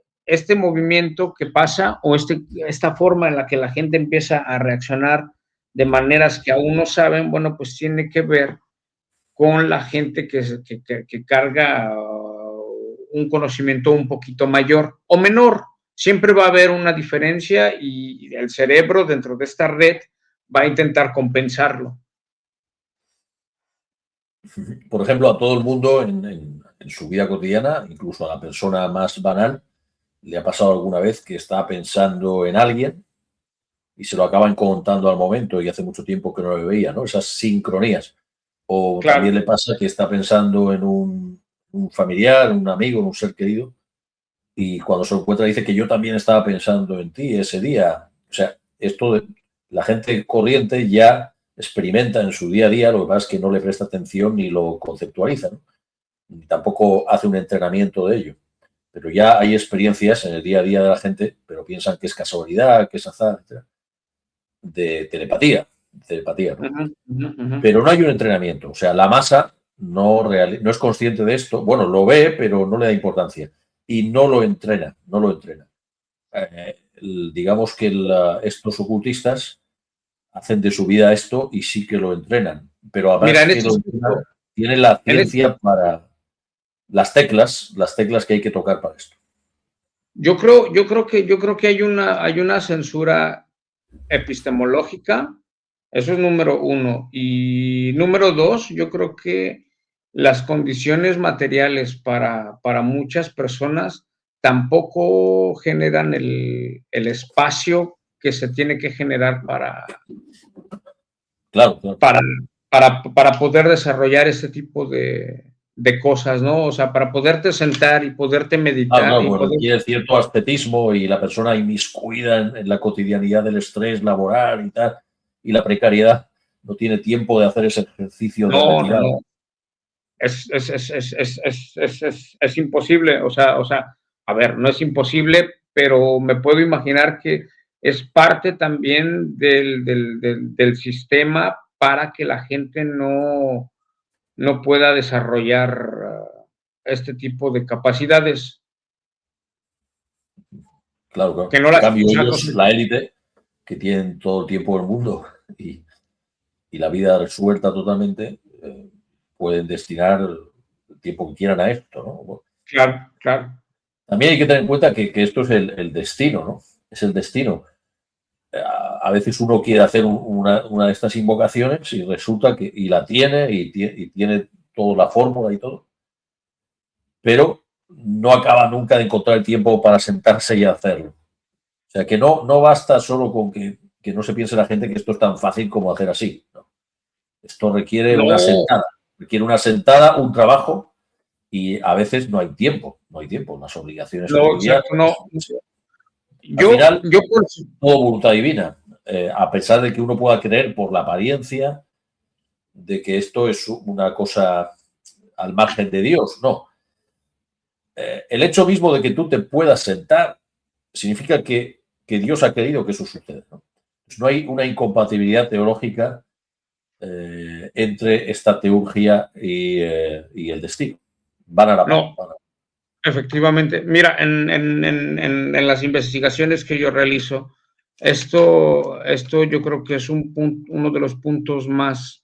movimiento que pasa o esta forma en la que la gente empieza a reaccionar de maneras que aún no saben, bueno, pues tiene que ver con la gente que carga un conocimiento un poquito mayor o menor. Siempre va a haber una diferencia y el cerebro dentro de esta red va a intentar compensarlo. Por ejemplo, a todo el mundo en su vida cotidiana, incluso a la persona más banal, le ha pasado alguna vez que está pensando en alguien y se lo acaban contando al momento y hace mucho tiempo que no lo veía, ¿no? Esas sincronías. O Claro. también le pasa que está pensando en un familiar, un amigo, en un ser querido, y cuando se lo encuentra dice que yo también estaba pensando en ti ese día. O sea, la gente corriente ya experimenta en su día a día, lo que pasa es que no le presta atención ni lo conceptualiza, ¿no? Ni tampoco hace un entrenamiento de ello. Pero ya hay experiencias en el día a día de la gente, pero piensan que es casualidad, que es azar, etc. De telepatía, ¿no? Pero no hay un entrenamiento. O sea, la masa no es consciente de esto. Bueno, lo ve, pero no le da importancia. Y no lo entrena, no lo entrena. Digamos que estos ocultistas hacen de su vida esto y sí que lo entrenan. Pero Mira, además que lo entrenan, tienen la ciencia para las teclas que hay que tocar para esto. Yo creo que hay una censura epistemológica, eso es número uno. Y número dos, yo creo que las condiciones materiales para muchas personas tampoco generan el espacio que se tiene que generar Claro. para poder desarrollar este tipo de cosas, ¿no? O sea, para poderte sentar y poderte meditar. Claro, pues requiere cierto ascetismo y la persona inmiscuida en la cotidianidad del estrés laboral y tal, y la precariedad, no tiene tiempo de hacer ese ejercicio de retirada. No. Es imposible, o sea, a ver, no es imposible, pero me puedo imaginar que es parte también del sistema para que la gente no pueda desarrollar este tipo de capacidades. Claro. Que no En cambio, ellos, la élite, que tienen todo el tiempo del mundo y la vida resuelta totalmente, pueden destinar el tiempo que quieran a esto, ¿no? Bueno, Claro, claro. también hay que tener en cuenta que esto es el destino, ¿no? Es el destino. A veces uno quiere hacer una de estas invocaciones y resulta que y la tiene y tiene toda la fórmula y todo, pero no acaba nunca de encontrar el tiempo para sentarse y hacerlo. O sea, que no basta solo con que no se piense la gente que esto es tan fácil como hacer así, ¿no? Esto No, requiere una sentada, un trabajo y a veces no hay tiempo, las obligaciones no, cotidianas. exacto, no. Al Yo, final, yo, todo voluntad divina, a pesar de que uno pueda creer por la apariencia de que esto es una cosa al margen de Dios, no. El hecho mismo de que tú te puedas sentar significa que Dios ha querido que eso suceda. ¿No? Pues no hay una incompatibilidad teológica entre esta teurgia y el destino. Van a la par. no, efectivamente. Mira, en las investigaciones que yo realizo, esto yo creo que es uno de los puntos más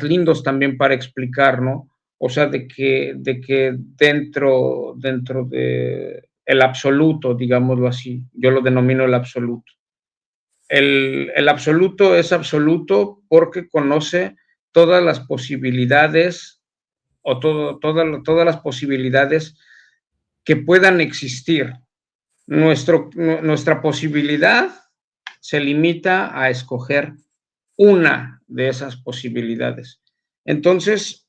lindos también para explicar, ¿no? O sea, de que dentro de el absoluto, digámoslo así, yo lo denomino el absoluto. El absoluto es absoluto porque conoce todas las posibilidades o todas las posibilidades que puedan existir. Nuestra posibilidad se limita a escoger una de esas posibilidades. Entonces,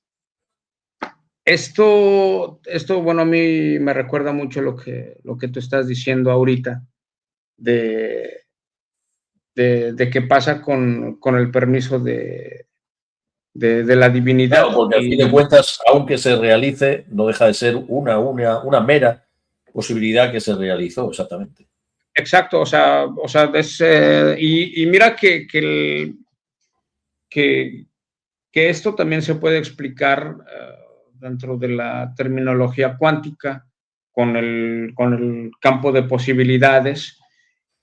bueno, a mí me recuerda mucho lo que tú estás diciendo ahorita de, de qué pasa con el permiso de la Claro, divinidad. porque al fin de cuentas, aunque se realice, no deja de ser una mera posibilidad que se realizó, exactamente. Exacto, y mira que esto también se puede explicar dentro de la terminología cuántica con el campo de posibilidades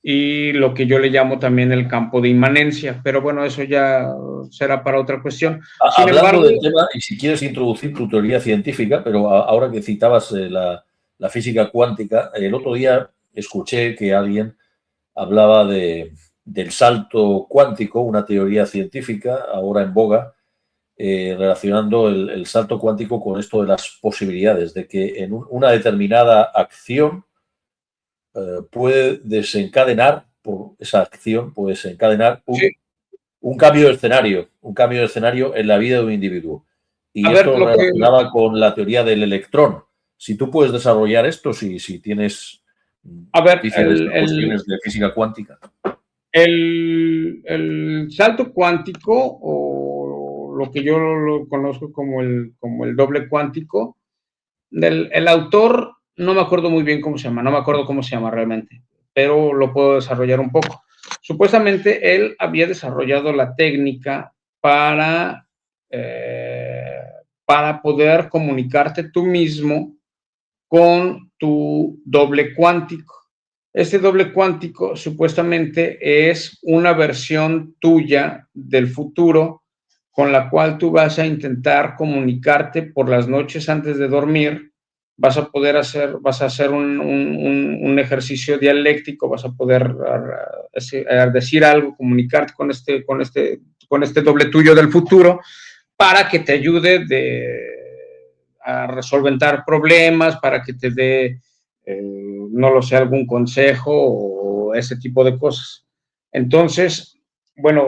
y lo que yo le llamo también el campo de inmanencia, pero bueno, eso ya será para otra cuestión. Sin Hablando embargo, del tema, y si quieres introducir tu teoría científica, pero ahora que citabas la física cuántica, el otro día escuché que alguien hablaba del salto cuántico, una teoría científica ahora en boga, relacionando el salto cuántico con esto de las posibilidades, de que en una determinada acción puede desencadenar, por esa acción puede desencadenar sí, un cambio de escenario en la vida de un individuo. Y a ver, esto relacionaba con la teoría del electrón. Si tú puedes desarrollar esto, si tienes a ver, noticias de estas cuestiones de física cuántica. el salto cuántico, o lo que yo lo conozco como el doble cuántico, el autor, no me acuerdo muy bien cómo se llama, no me acuerdo cómo se llama realmente, pero lo puedo desarrollar un poco. Supuestamente él había desarrollado la técnica para poder comunicarte tú mismo con tu doble cuántico. Este doble cuántico supuestamente es una versión tuya del futuro con la cual tú vas a intentar comunicarte por las noches antes de dormir. Vas a hacer un ejercicio dialéctico, vas a poder decir algo, comunicarte con este doble tuyo del futuro para que te ayude a resolver problemas, para que te dé, no lo sé, algún consejo o ese tipo de cosas. Entonces, bueno,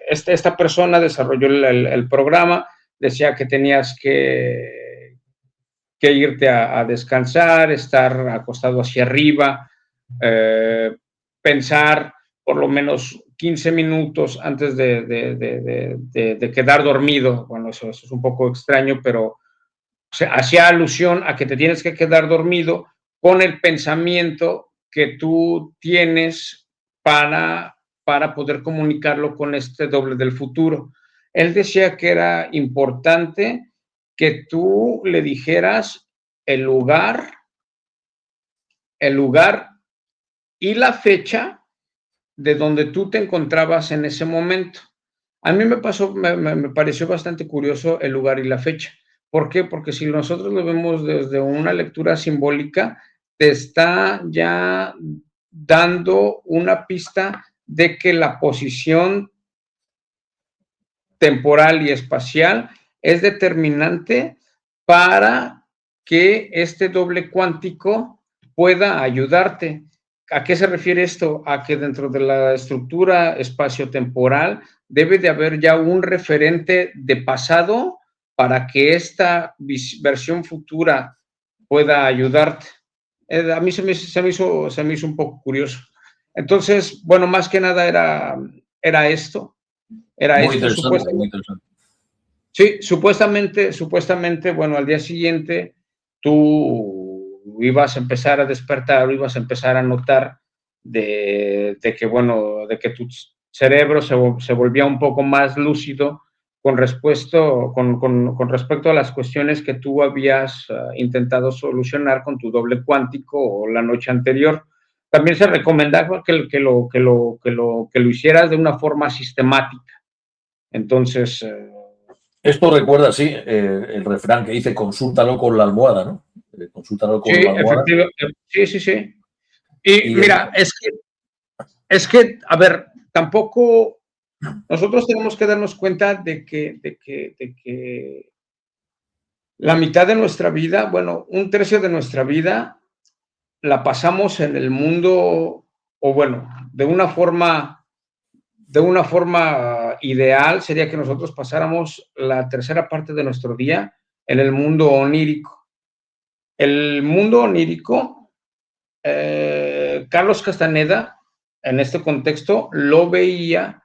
esta persona desarrolló el programa, decía que tenías que irte a descansar, estar acostado hacia arriba, pensar por lo menos 15 minutos antes de quedar dormido. Bueno, eso es un poco extraño, pero hacía alusión a que te tienes que quedar dormido con el pensamiento que tú tienes para poder comunicarlo con este doble del futuro. Él decía que era importante que tú le dijeras el lugar y la fecha de donde tú te encontrabas en ese momento. A mí me pareció bastante curioso el lugar y la fecha. ¿Por qué? Porque si nosotros lo vemos desde una lectura simbólica, te está ya dando una pista de que la posición temporal y espacial es determinante para que este doble cuántico pueda ayudarte. ¿A qué se refiere esto? A que dentro de la estructura espaciotemporal debe de haber ya un referente de pasado para que esta versión futura pueda ayudarte. A mí se me hizo un poco curioso. Entonces, bueno, más que nada era esto. Era Muy esto, interesante, muy supuestamente. interesante. Sí, supuestamente, bueno, al día siguiente tú ibas a empezar a despertar o ibas a empezar a notar de que, bueno, de que tu cerebro se volvía un poco más lúcido con respecto a las cuestiones que tú habías intentado solucionar con tu doble cuántico o la noche anterior. También se recomendaba que lo hicieras de una forma sistemática. Entonces, Esto recuerda, sí, el refrán que dice consúltalo con la almohada, ¿no? Consúltalo sí, con la almohada. efectivamente, sí. Y Y mira, es que, a ver, tampoco nosotros tenemos que darnos cuenta de que la mitad de nuestra vida, bueno, un tercio de nuestra vida la pasamos en el mundo, o bueno, de una forma ideal sería que nosotros pasáramos la tercera parte de nuestro día en el mundo onírico. El mundo onírico, Carlos Castaneda, en este contexto, lo veía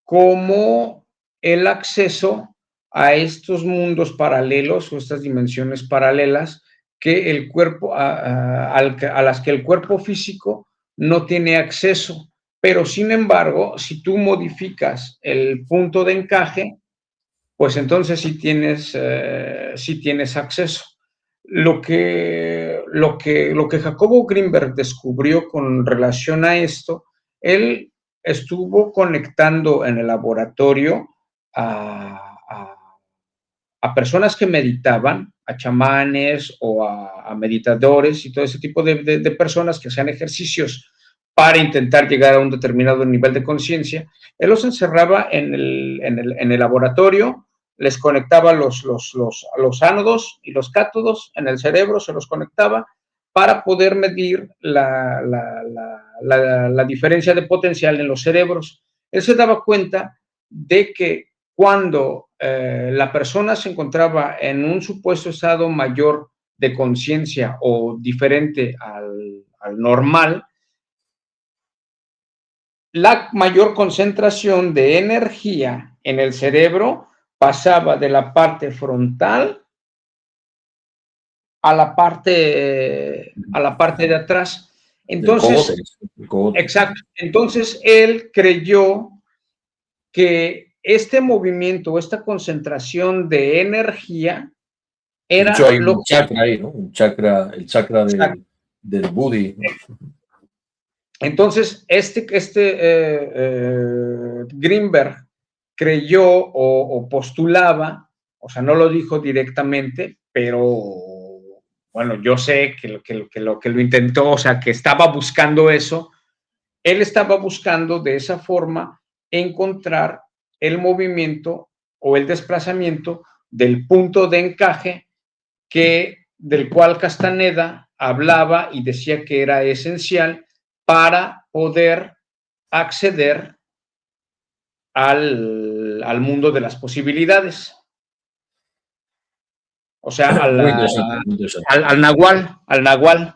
como el acceso a estos mundos paralelos o estas dimensiones paralelas que el cuerpo, a las que el cuerpo físico no tiene acceso. Pero sin embargo, si tú modificas el punto de encaje, pues entonces sí tienes acceso. Lo que Jacobo Greenberg descubrió con relación a esto, él estuvo conectando en el laboratorio a personas que meditaban, a chamanes o a meditadores y todo ese tipo de personas que hacían ejercicios para intentar llegar a un determinado nivel de conciencia. Él los encerraba en el laboratorio, les conectaba los ánodos y los cátodos en el cerebro, se los conectaba para poder medir la diferencia de potencial en los cerebros. Él se daba cuenta de que cuando la persona se encontraba en un supuesto estado mayor de conciencia o diferente al normal, la mayor concentración de energía en el cerebro pasaba de la parte frontal a la parte de atrás. Entonces, el cogote. exacto. Entonces él creyó que este movimiento, esta concentración de energía era de hecho, hay lo un chakra ahí, ¿no? Un chakra, el chakra del Buddhi. Entonces, Greenberg creyó o postulaba, o sea, no lo dijo directamente, pero bueno, yo sé que lo intentó, o sea, que estaba buscando eso. Él estaba buscando de esa forma encontrar el movimiento o el desplazamiento del punto de encaje del cual Castaneda hablaba y decía que era esencial para poder acceder al mundo de las posibilidades. O sea, Muy interesante, muy interesante. al nahual.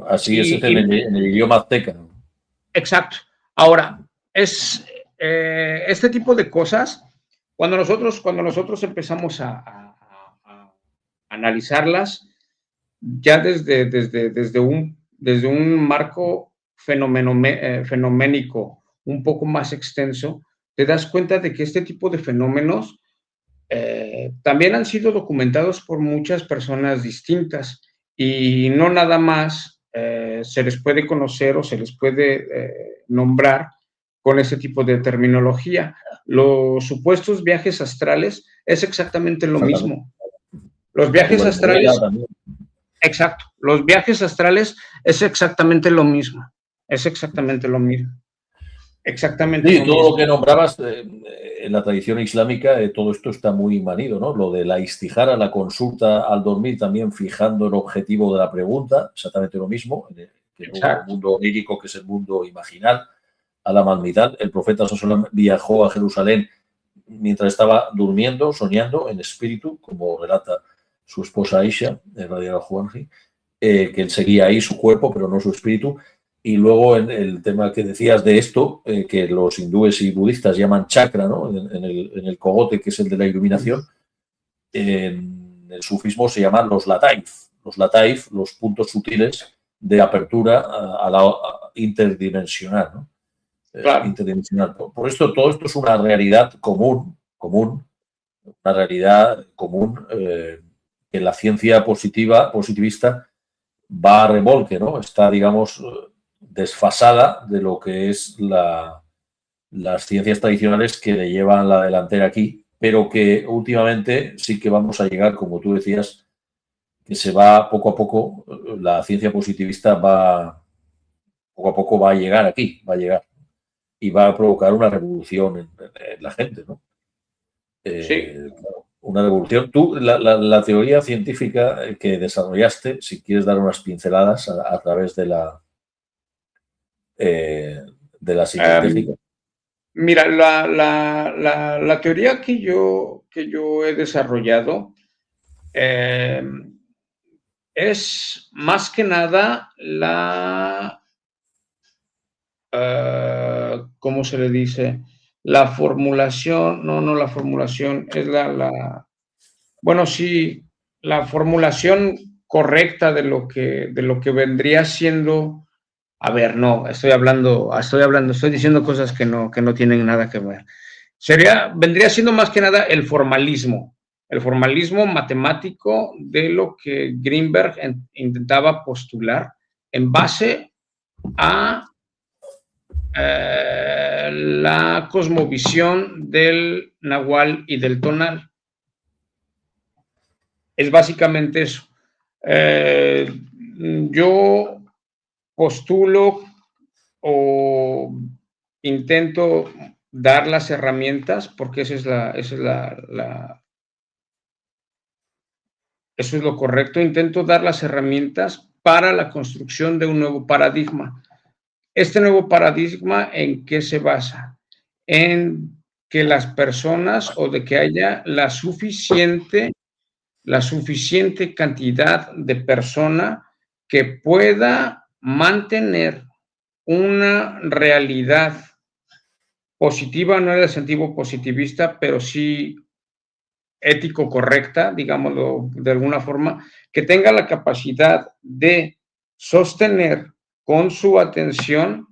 Así es en el idioma azteca. Exacto. Ahora, este tipo de cosas, cuando nosotros empezamos a analizarlas, ya desde un marco fenoménico un poco más extenso, te das cuenta de que este tipo de fenómenos también han sido documentados por muchas personas distintas y no nada más se les puede conocer o se les puede nombrar con ese tipo de terminología. Los supuestos viajes astrales es exactamente lo mismo. Los viajes astrales, exacto, los viajes astrales es exactamente lo mismo. Es exactamente lo mismo. Exactamente. Sí, todo lo que nombrabas en la tradición islámica, todo esto está muy manido, ¿no? Lo de la istijara, la consulta al dormir, también fijando el objetivo de la pregunta, exactamente lo mismo, en el mundo onírico, que es el mundo imaginal, a la Malmidad. El profeta Sallallahu viajó a Jerusalén mientras estaba durmiendo, soñando en espíritu, como relata su esposa Aisha, Radiallahu Juanji, que él seguía ahí su cuerpo, pero no su espíritu. Y luego en el tema que decías de esto, que los hindúes y budistas llaman chakra, ¿no? En el cogote, que es el de la iluminación, en el sufismo se llaman los lataif, los puntos sutiles de apertura a la interdimensional, ¿no? Claro. Interdimensional. Por esto, todo esto es una realidad común, una realidad común que la ciencia positivista va a remolque, ¿no? Está, digamos, desfasada de lo que es las ciencias tradicionales que le llevan la delantera aquí, pero que últimamente sí que vamos a llegar, como tú decías, que se va poco a poco, la ciencia positivista poco a poco va a llegar aquí, va a llegar y va a provocar una revolución en la gente, ¿no? Sí. Una revolución. Tú, la teoría científica que desarrollaste, si quieres dar unas pinceladas a través de la psicotécnica. Mira, la teoría que yo he desarrollado es más que nada ¿cómo se le dice? La formulación, no la formulación, es bueno, sí, la formulación correcta de lo que vendría siendo. A ver, no, estoy diciendo cosas que no tienen nada que ver. Vendría siendo más que nada el formalismo matemático de lo que Greenberg intentaba postular en base a la cosmovisión del nahual y del tonal. Es básicamente eso. Yo postulo o intento dar las herramientas, porque eso es lo correcto. Intento dar las herramientas para la construcción de un nuevo paradigma. Este nuevo paradigma, ¿en qué se basa? En que las personas o de que haya la suficiente cantidad de persona que pueda mantener una realidad positiva, no en el sentido positivista, pero sí ético correcta, digámoslo de alguna forma, que tenga la capacidad de sostener con su atención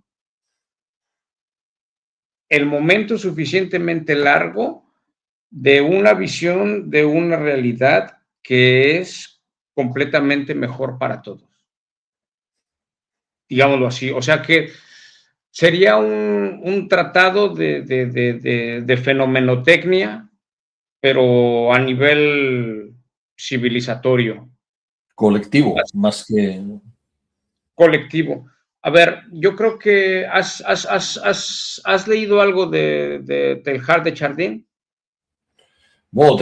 el momento suficientemente largo de una visión de una realidad que es completamente mejor para todos. Digámoslo así. O sea que sería un tratado de fenomenotecnia, pero a nivel civilizatorio. Colectivo, más que... Colectivo. A ver, yo creo que has leído algo de Teilhard de Chardin. Bueno,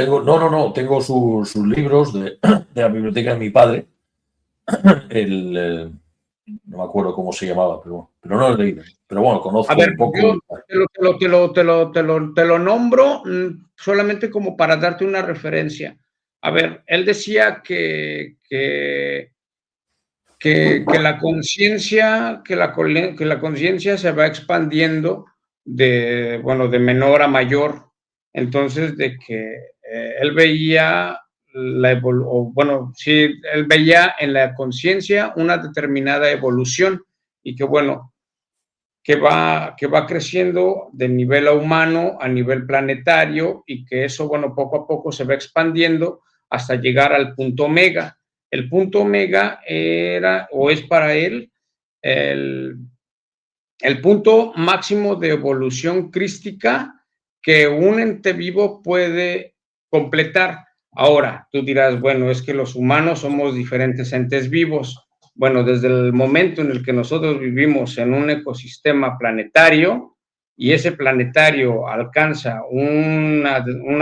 tengo sus libros de la biblioteca de mi padre. No me acuerdo cómo se llamaba, pero no lo he leído. Pero bueno, conozco un poco. Te lo nombro solamente como para darte una referencia. A ver, él decía que la conciencia se va expandiendo de menor a mayor. Entonces, de que él veía él veía en la conciencia una determinada evolución y que va creciendo de nivel humano a nivel planetario y que eso, poco a poco se va expandiendo hasta llegar al punto omega. El punto omega era o es para él el punto máximo de evolución crística que un ente vivo puede completar. Ahora, tú dirás, bueno, es que los humanos somos diferentes entes vivos. Bueno, desde el momento en el que nosotros vivimos en un ecosistema planetario y ese planetario alcanza un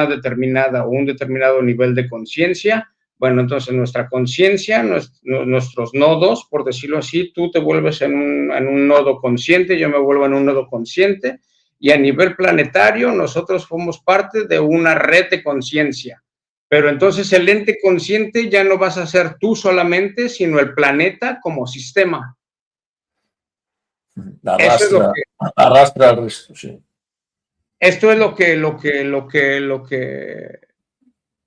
determinado nivel de conciencia, bueno, entonces nuestra conciencia, nuestros nodos, por decirlo así, tú te vuelves en un nodo consciente, yo me vuelvo en un nodo consciente, y a nivel planetario nosotros formos parte de una red de conciencia. Pero entonces el ente consciente ya no vas a ser tú solamente, sino el planeta como sistema. Eso es lo que, arrastra al resto, sí. Esto es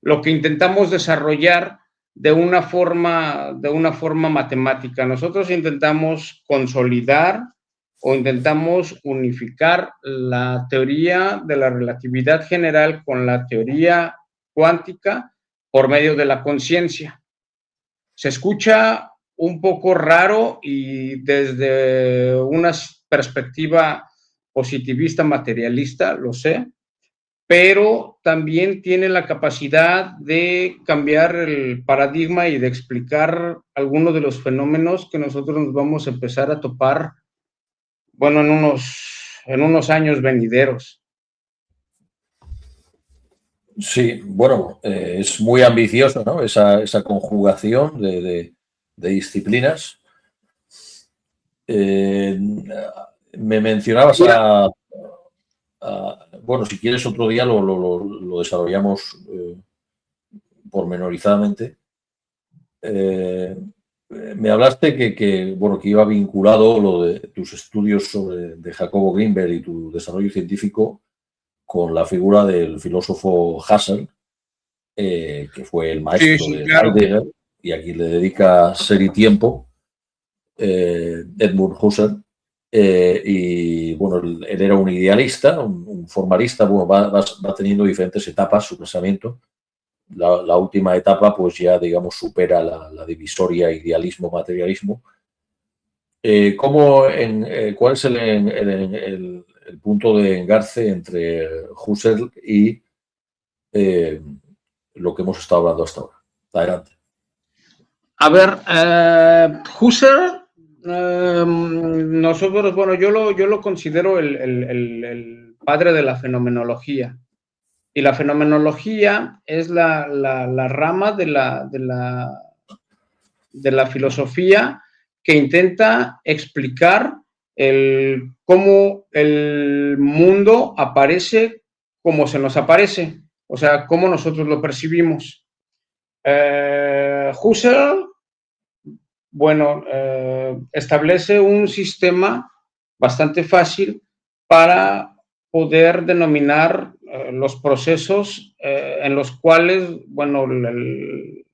lo que intentamos desarrollar de una forma matemática. Nosotros intentamos consolidar o intentamos unificar la teoría de la relatividad general con la teoría cuántica por medio de la conciencia. Se escucha un poco raro y desde una perspectiva positivista materialista, lo sé, pero también tiene la capacidad de cambiar el paradigma y de explicar algunos de los fenómenos que nosotros nos vamos a empezar a topar, bueno, en unos años venideros. Sí, bueno, es muy ambicioso, ¿no? Esa conjugación de disciplinas. Me mencionabas bueno, si quieres otro día lo desarrollamos pormenorizadamente. Me hablaste que iba vinculado lo de tus estudios de Jacobo Grinberg y tu desarrollo científico con la figura del filósofo Husserl, que fue el maestro de Heidegger, y aquí le dedica ser y tiempo, Edmund Husserl. Y bueno, él era un idealista, un formalista, bueno, va teniendo diferentes etapas su pensamiento. La última etapa, pues ya, digamos, supera la divisoria idealismo-materialismo. ¿Cuál es el punto de engarce entre Husserl y lo que hemos estado hablando hasta ahora? Adelante. A ver, Husserl, nosotros, bueno, yo lo considero el padre de la fenomenología. Y la fenomenología es la rama de la filosofía que intenta explicar cómo el mundo aparece como se nos aparece, o sea, cómo nosotros lo percibimos. Husserl, bueno, establece un sistema bastante fácil para poder denominar los procesos en los cuales, bueno,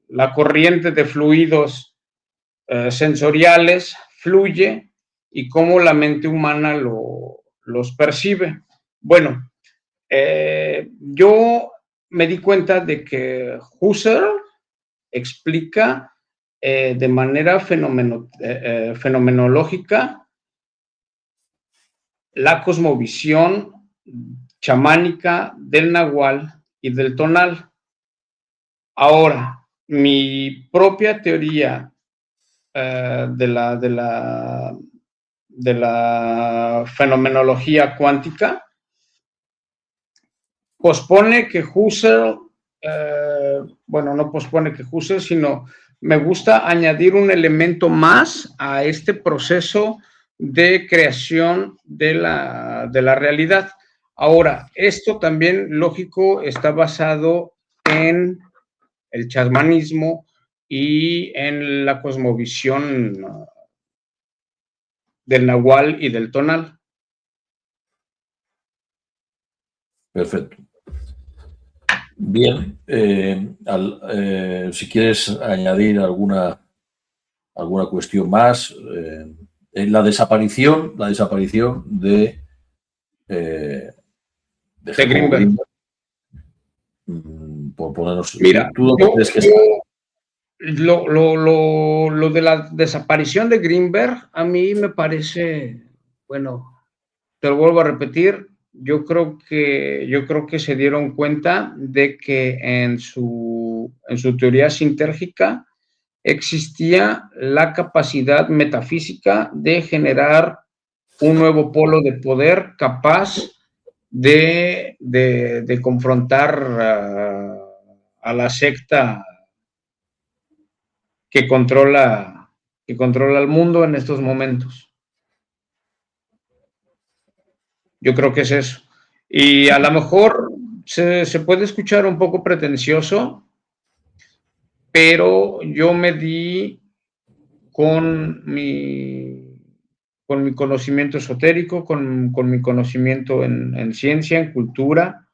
la corriente de fluidos sensoriales fluye y cómo la mente humana los percibe. Bueno, yo me di cuenta de que Husserl explica de manera fenomenológica la cosmovisión chamánica del nahual y del tonal. Ahora, mi propia teoría de la fenomenología cuántica pospone que Husserl, bueno, no pospone que Husserl, sino me gusta añadir un elemento más a este proceso de creación de la realidad. Ahora, esto también, lógico, está basado en el chamanismo y en la cosmovisión del nahual y del tonal. Perfecto. Bien, si quieres añadir alguna cuestión más, en la desaparición de Grinberg. Por ponernos. Mira, ¿Tú dónde crees que está? Lo de la desaparición de Greenberg, a mí me parece, bueno, te lo vuelvo a repetir, yo creo que se dieron cuenta de que en su teoría sintérgica existía la capacidad metafísica de generar un nuevo polo de poder capaz de confrontar a la secta que controla el mundo en estos momentos. Yo creo que es eso. Y a lo mejor se puede escuchar un poco pretencioso, pero yo me di con mi conocimiento esotérico, con mi conocimiento en ciencia, en cultura.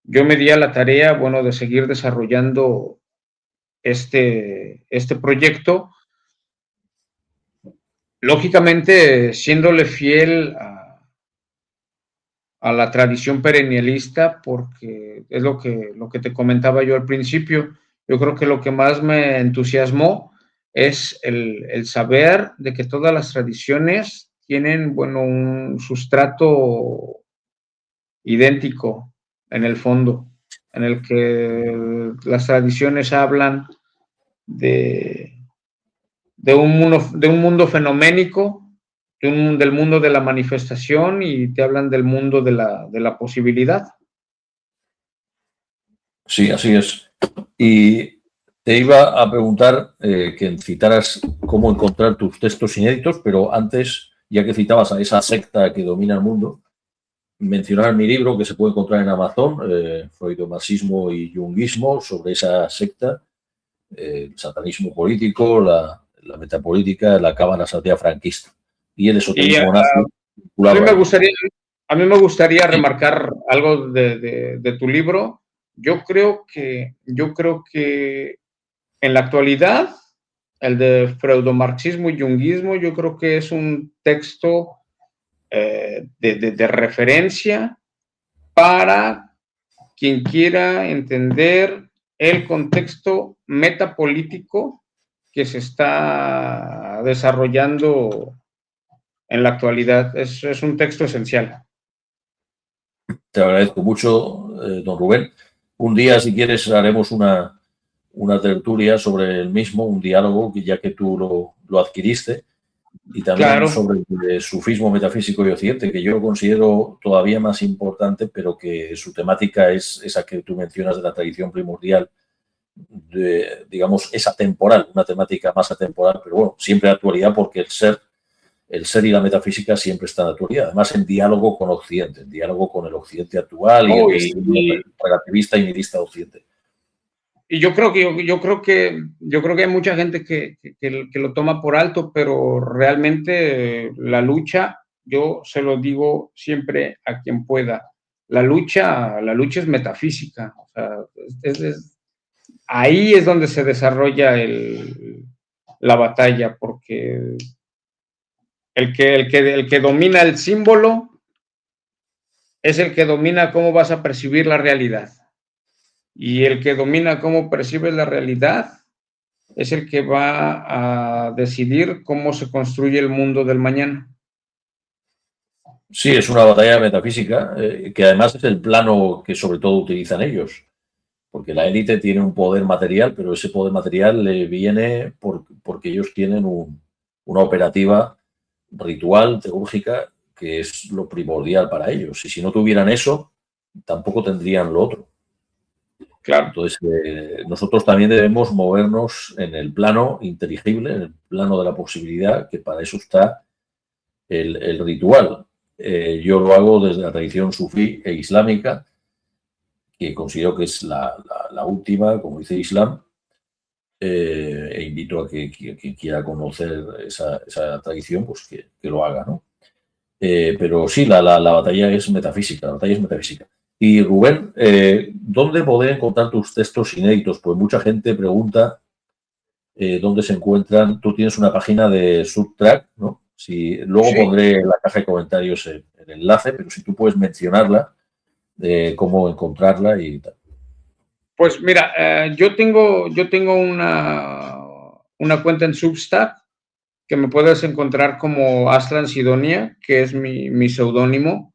Yo me di a la tarea, bueno, de seguir desarrollando este proyecto, lógicamente siéndole fiel a la tradición perennialista, porque es lo que te comentaba yo al principio. Yo creo que lo que más me entusiasmó es el saber de que todas las tradiciones tienen, bueno, un sustrato idéntico en el fondo, en el que las tradiciones hablan de, de un mundo fenoménico, del mundo de la manifestación, y te hablan del mundo de la posibilidad. Sí, así es. Y te iba a preguntar que citaras cómo encontrar tus textos inéditos, pero antes, ya que citabas a esa secta que domina el mundo, mencionar mi libro que se puede encontrar en Amazon, Freudomarxismo y Junguismo, sobre esa secta, el satanismo político, la metapolítica, la cábala satia franquista y el esoterismo nazi. A mí me gustaría remarcar algo de tu libro. Yo creo que en la actualidad, el de freudomarxismo y junguismo, yo creo que es un texto de referencia para quien quiera entender el contexto metapolítico que se está desarrollando en la actualidad. Es un texto esencial. Te agradezco mucho, don Rubén. Un día, si quieres, haremos una tertulia sobre el mismo, un diálogo, ya que tú lo adquiriste, y también claro, sobre el sufismo metafísico y occidente, que yo lo considero todavía más importante, pero que su temática es esa que tú mencionas de la tradición primordial, digamos, es atemporal, una temática más atemporal, pero bueno, siempre de actualidad, porque el ser y la metafísica siempre están de actualidad, además en diálogo con Occidente, en diálogo con el Occidente actual y el destino relativista y nihilista de Occidente. Y yo creo que hay mucha gente que lo toma por alto, pero realmente la lucha, yo se lo digo siempre a quien pueda, la lucha es metafísica. O sea, ahí es donde se desarrolla la batalla, porque el que domina el símbolo es el que domina cómo vas a percibir la realidad. Y el que domina cómo percibes la realidad es el que va a decidir cómo se construye el mundo del mañana. Sí, es una batalla metafísica, que además es el plano que sobre todo utilizan ellos, porque la élite tiene un poder material, pero ese poder material le viene porque ellos tienen una operativa ritual, teúrgica, que es lo primordial para ellos. Y si no tuvieran eso, tampoco tendrían lo otro. Claro. Entonces, nosotros también debemos movernos en el plano inteligible, en el plano de la posibilidad, que para eso está el ritual. Yo lo hago desde la tradición sufí e islámica, que considero que es la última, como dice Islam, e invito a que quien quiera conocer esa tradición, pues que lo haga, ¿no? Pero sí, la batalla es metafísica, la batalla es metafísica. Y Rubén, ¿dónde poder encontrar tus textos inéditos? Pues mucha gente pregunta dónde se encuentran. Tú tienes una página de Subtrack, ¿no? Luego sí, pondré en la caja de comentarios el enlace, pero si tú puedes mencionarla, cómo encontrarla y tal. Pues mira, yo tengo una una cuenta en Substack, que me puedes encontrar como Aslan Sidonia, que es mi seudónimo.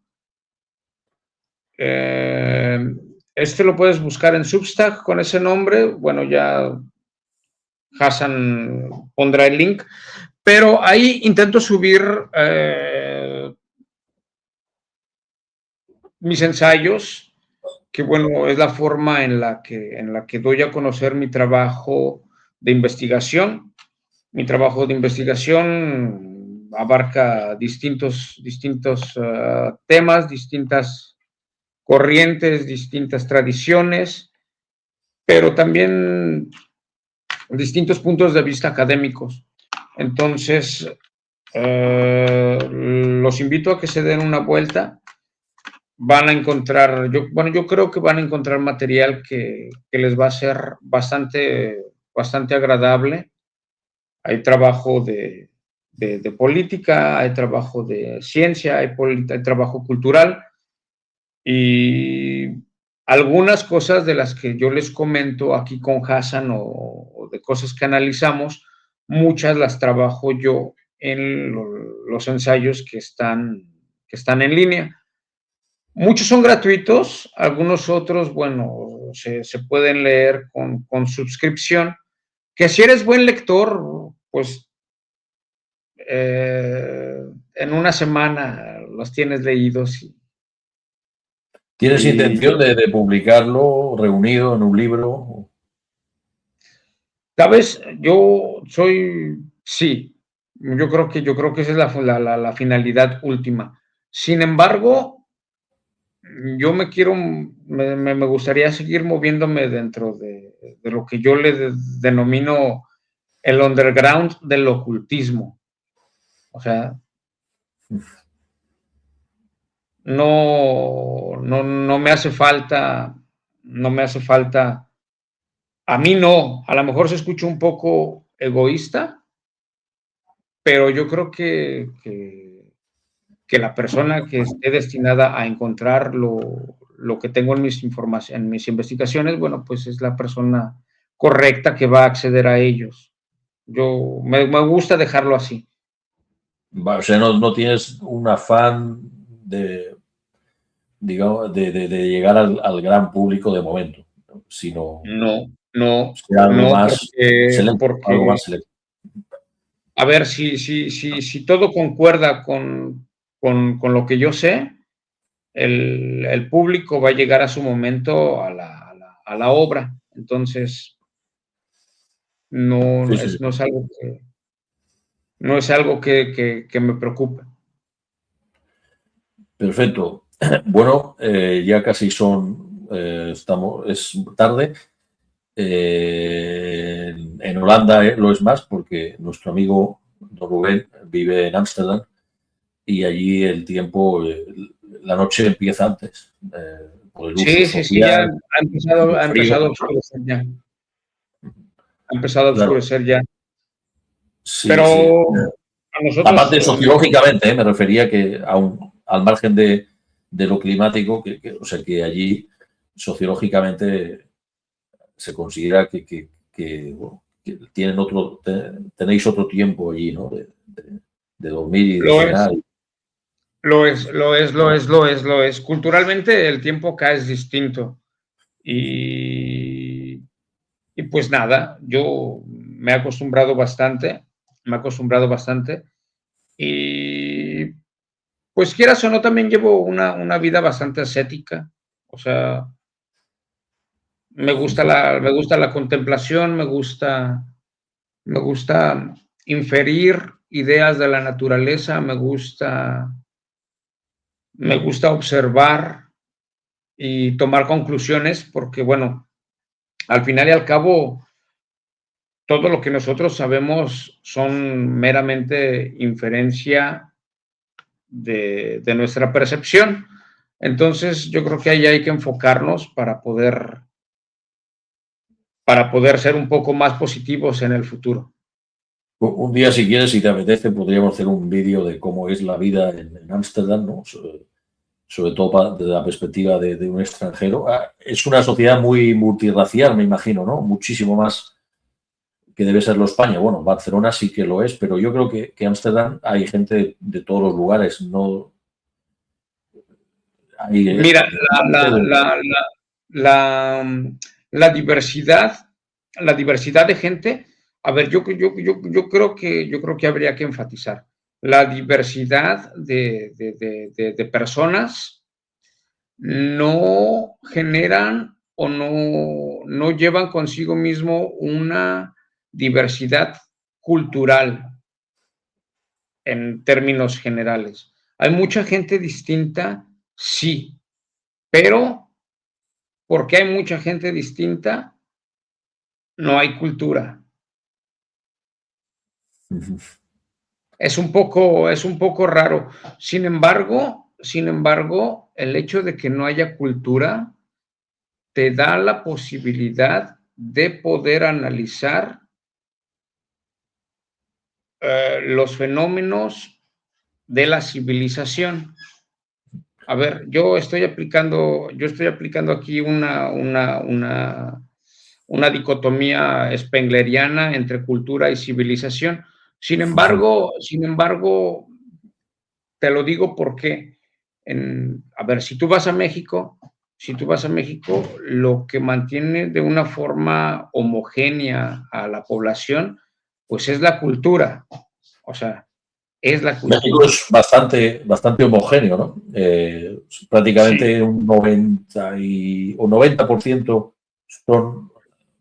Este lo puedes buscar en Substack con ese nombre. Bueno, ya Hassan pondrá el link, pero ahí intento subir mis ensayos, que bueno, es la forma en la que doy a conocer mi trabajo de investigación. Mi trabajo de investigación abarca distintos temas, distintas corrientes, distintas tradiciones, pero también distintos puntos de vista académicos. Entonces, los invito a que se den una vuelta. Van a encontrar, yo creo que van a encontrar material que les va a ser bastante agradable. Hay trabajo de política, hay trabajo de ciencia, hay trabajo cultural, y algunas cosas de las que yo les comento aquí con Hassan o de cosas que analizamos, muchas las trabajo yo en los ensayos que están en línea. Muchos son gratuitos, algunos otros, bueno, se pueden leer con suscripción, que si eres buen lector, pues en una semana los tienes leídos. ¿Tienes intención de publicarlo reunido en un libro? ¿Sabes? Sí, yo creo que esa es la finalidad última. Sin embargo, yo me gustaría seguir moviéndome dentro de lo que yo le denomino el underground del ocultismo. O sea, no me hace falta, a mí no, a lo mejor se escucha un poco egoísta, pero yo creo que la persona que esté destinada a encontrar lo que tengo en mis investigaciones, bueno, pues es la persona correcta que va a acceder a ellos. Me gusta dejarlo así. O sea, no tienes un afán de, digamos, de llegar al gran público de momento, sino algo más selecto, algo más selecto. A ver, si todo concuerda con lo que yo sé, el público va a llegar a su momento a la obra. Entonces, no es algo que me preocupe. Perfecto. Bueno, ya casi es tarde. En Holanda lo es más porque nuestro amigo Don Rubén vive en Ámsterdam y allí el tiempo, la noche empieza antes. Por el uso social, sí, ya ha empezado a oscurecer ya. Ha empezado a oscurecer ya. Sí, pero sí. A nosotros... Aparte, sociológicamente, me refería que al margen de lo climático, o sea, que allí sociológicamente se considera que tenéis otro tiempo allí, ¿no? De dormir y de cenar. Lo es. Culturalmente el tiempo acá es distinto. Y pues nada, yo me he acostumbrado bastante. Y pues quieras o no, también llevo una vida bastante ascética. O sea, me gusta la contemplación, me gusta inferir ideas de la naturaleza, me gusta observar y tomar conclusiones, porque bueno, al final y al cabo, todo lo que nosotros sabemos son meramente inferencia de nuestra percepción. Entonces, yo creo que ahí hay que enfocarnos para poder ser un poco más positivos en el futuro. Un día, si quieres, si te apetece, podríamos hacer un vídeo de cómo es la vida en Ámsterdam, ¿no? Sobre todo desde la perspectiva de un extranjero. Es una sociedad muy multirracial, me imagino, ¿no? Muchísimo más que debe serlo España. Bueno, Barcelona sí que lo es, pero yo creo que Ámsterdam hay gente de todos los lugares, no hay Mira, gente de- la, la diversidad de gente, a ver, yo creo que habría que enfatizar la diversidad de personas no generan o no llevan consigo mismo una diversidad cultural en términos generales. Hay mucha gente distinta, sí, pero porque hay mucha gente distinta, no hay cultura. Es un poco raro. Sin embargo, el hecho de que no haya cultura te da la posibilidad de poder analizar los fenómenos de la civilización. A ver, yo estoy aplicando aquí una dicotomía spengleriana entre cultura y civilización. Sin embargo, te lo digo porque, a ver, si tú vas a México, lo que mantiene de una forma homogénea a la población, pues es la cultura. O sea, es la México cultura. es bastante homogéneo, ¿no? Sí, Prácticamente un 90% son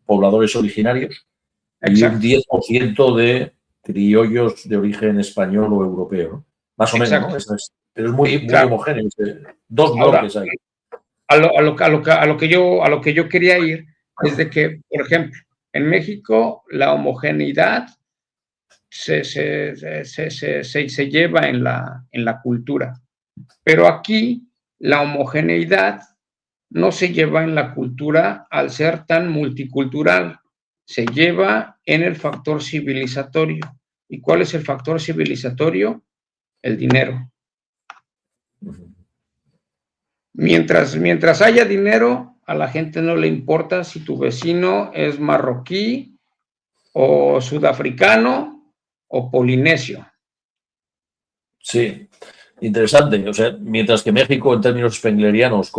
pobladores originarios y un exacto, 10% de criollos de origen español o europeo, ¿no? Más o menos, ¿no? exacto. Pero es muy Claro. homogéneo. Dos Ahora, bloques hay. a lo que yo quería ir es de que, por ejemplo, en México la homogeneidad se lleva en la cultura, pero aquí la homogeneidad no se lleva en la cultura al ser tan multicultural, se lleva en el factor civilizatorio. ¿Y cuál es el factor civilizatorio? El dinero. Mientras haya dinero, a la gente no le importa si tu vecino es marroquí o sudafricano o polinesio. Sí, interesante. O sea, mientras que México, en términos spenglerianos,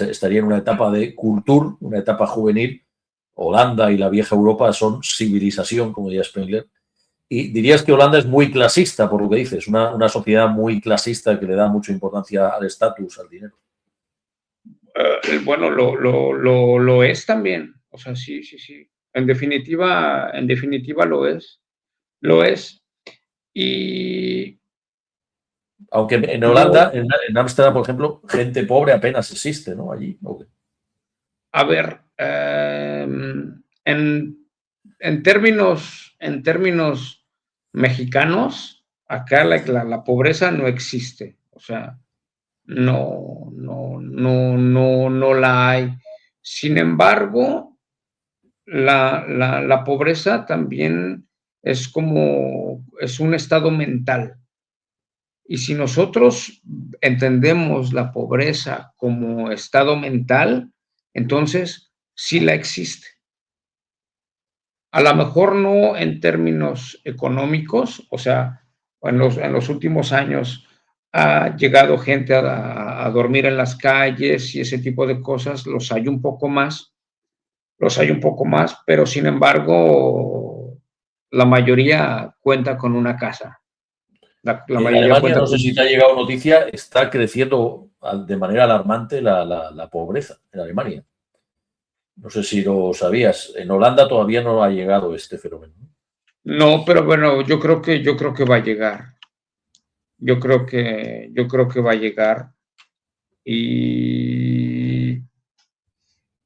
estaría en una etapa de cultura, una etapa juvenil, Holanda y la vieja Europa son civilización, como diría Spengler. Y dirías que Holanda es muy clasista, por lo que dices, una sociedad muy clasista que le da mucha importancia al estatus, al dinero. Bueno, lo es también. O sea, sí, sí, sí. En definitiva lo es. Lo es. Y Aunque en yo, Holanda, en Ámsterdam, por ejemplo, gente pobre apenas existe, ¿no? Allí. ¿No? a ver, en términos mexicanos, acá la pobreza no existe. O sea, no la hay. Sin embargo, la pobreza también es un estado mental. Y si nosotros entendemos la pobreza como estado mental, entonces sí la existe. A lo mejor no en términos económicos, o sea, en los últimos años ha llegado gente a dormir en las calles y ese tipo de cosas, los hay un poco más, pero sin embargo, la mayoría cuenta con una casa. La En mayoría Alemania, cuenta no sé con... si te ha llegado noticia, está creciendo de manera alarmante la pobreza en Alemania. No sé si lo sabías. En Holanda todavía no ha llegado este fenómeno. No, pero bueno, yo creo que va a llegar. Yo creo que va a llegar y,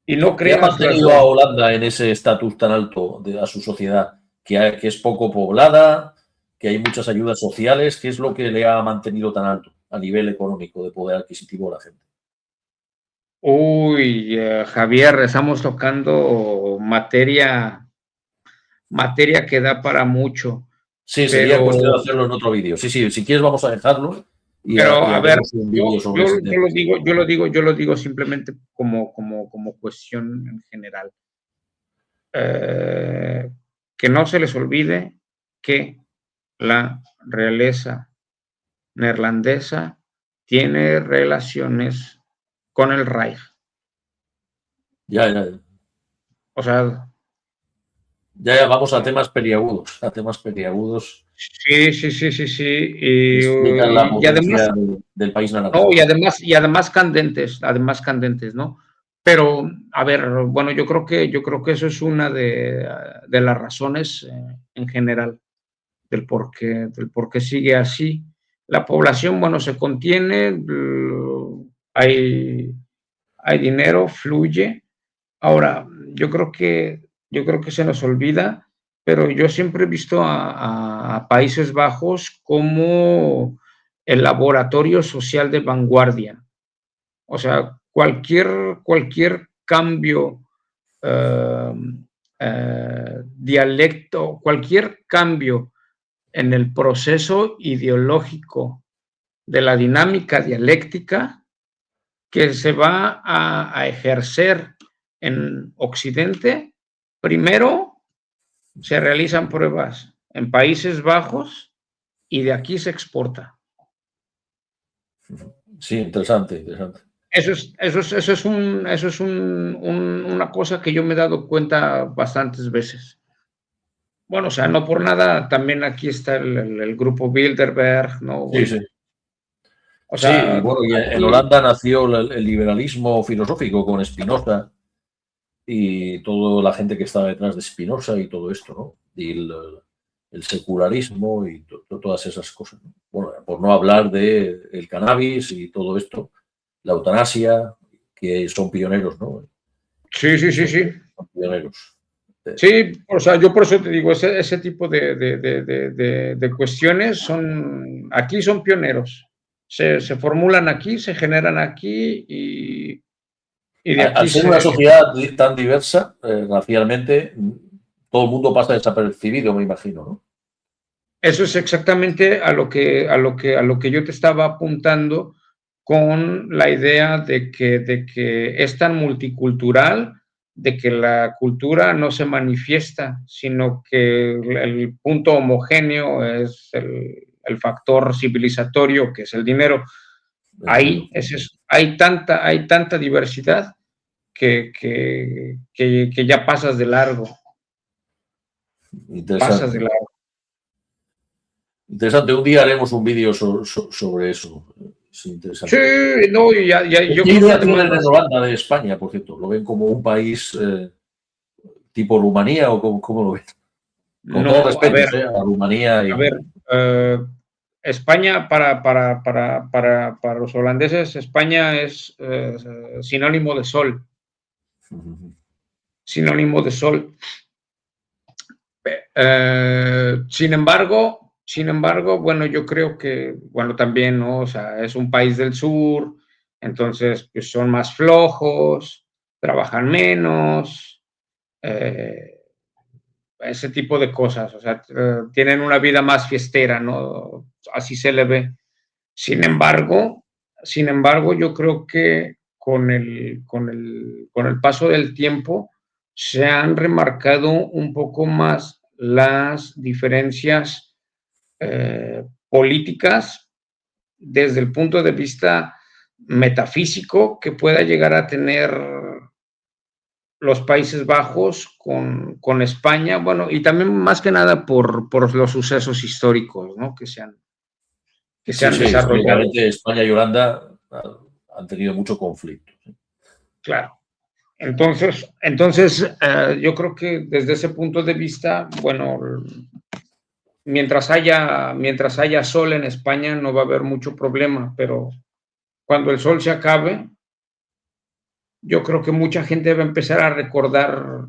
y no ¿Qué ha creas mantenido a Holanda en ese estatus tan alto a su sociedad? Que es poco poblada, que hay muchas ayudas sociales. ¿Qué es lo que le ha mantenido tan alto a nivel económico de poder adquisitivo a la gente? Uy, Javier, estamos tocando materia que da para mucho, Sí, sería pero, cuestión de hacerlo en otro vídeo. Sí, sí, si quieres vamos a dejarlo y a ver, haremos un vídeo sobre ese tema. yo lo digo simplemente como cuestión en general. Eh, que no se les olvide que la realeza neerlandesa tiene relaciones con el Reich. Ya, ya, ya. O sea, Ya vamos a temas peliagudos, sí, sí, sí, sí, sí. que explican la Y además, potencia del país no, naranja. y además candentes, ¿no? Pero, a ver, bueno, yo creo que eso es una de las razones en general del por qué sigue así. La población, bueno, se contiene, hay, hay dinero, fluye. Ahora, yo creo que se nos olvida, pero yo siempre he visto a Países Bajos como el laboratorio social de vanguardia. O sea, cualquier cambio, eh, dialecto, cualquier cambio en el proceso ideológico de la dinámica dialéctica que se va a ejercer en Occidente, primero se realizan pruebas en Países Bajos y de aquí se exporta. Sí, interesante, interesante. Eso es una cosa que yo me he dado cuenta bastantes veces. Bueno, o sea, no por nada, también aquí está el grupo Bilderberg, ¿no? Sí, Bueno, sí. o Sí, y sea, bueno, y en aquí, Holanda nació el liberalismo filosófico con Spinoza y toda la gente que estaba detrás de Spinoza y todo esto, ¿no? Y el secularismo y todas esas cosas, ¿no? Bueno, por no hablar de el cannabis y todo esto, la eutanasia, que son pioneros, ¿no? sí, sí, sí, Son, sí. son pioneros. Sí, o sea, yo por eso te digo, ese tipo de cuestiones aquí son pioneros. Se formulan aquí, se generan aquí y de Al aquí ser una se... sociedad tan diversa, racialmente, todo el mundo pasa desapercibido, me imagino, ¿no? Eso es exactamente a lo que yo te estaba apuntando con la idea de que es tan multicultural, de que la cultura no se manifiesta, sino que el punto homogéneo es el factor civilizatorio, que es el dinero. El dinero. Hay tanta diversidad que ya pasas de Interesante. largo. Interesante. Un día haremos un vídeo sobre eso. Es Sí, interesante. no, yo ¿Qué creo que idea además tienen en Holanda de España, por cierto? ¿Lo ven como un país tipo Rumanía o cómo lo ven? Con todos no, respetos, a Rumanía a y... ver, España para los holandeses, España es sinónimo de sol, sinónimo de sol. Sin embargo, bueno, yo creo que, bueno, también, ¿no? O sea, es un país del sur, entonces, pues son más flojos, trabajan menos, eh, ese tipo de cosas, o sea, tienen una vida más fiestera, ¿no? Así se le ve. Sin embargo, sin embargo, yo creo que con el paso del tiempo se han remarcado un poco más las diferencias políticas desde el punto de vista metafísico que pueda llegar a tener los Países Bajos con España, bueno, y también más que nada por los sucesos históricos, ¿no? Que se Sí, han sí, desarrollado. históricamente España y Holanda han tenido mucho conflicto. Claro. Yo creo que desde ese punto de vista, bueno, mientras haya sol en España no va a haber mucho problema, pero cuando el sol se acabe, yo creo que mucha gente va a empezar a recordar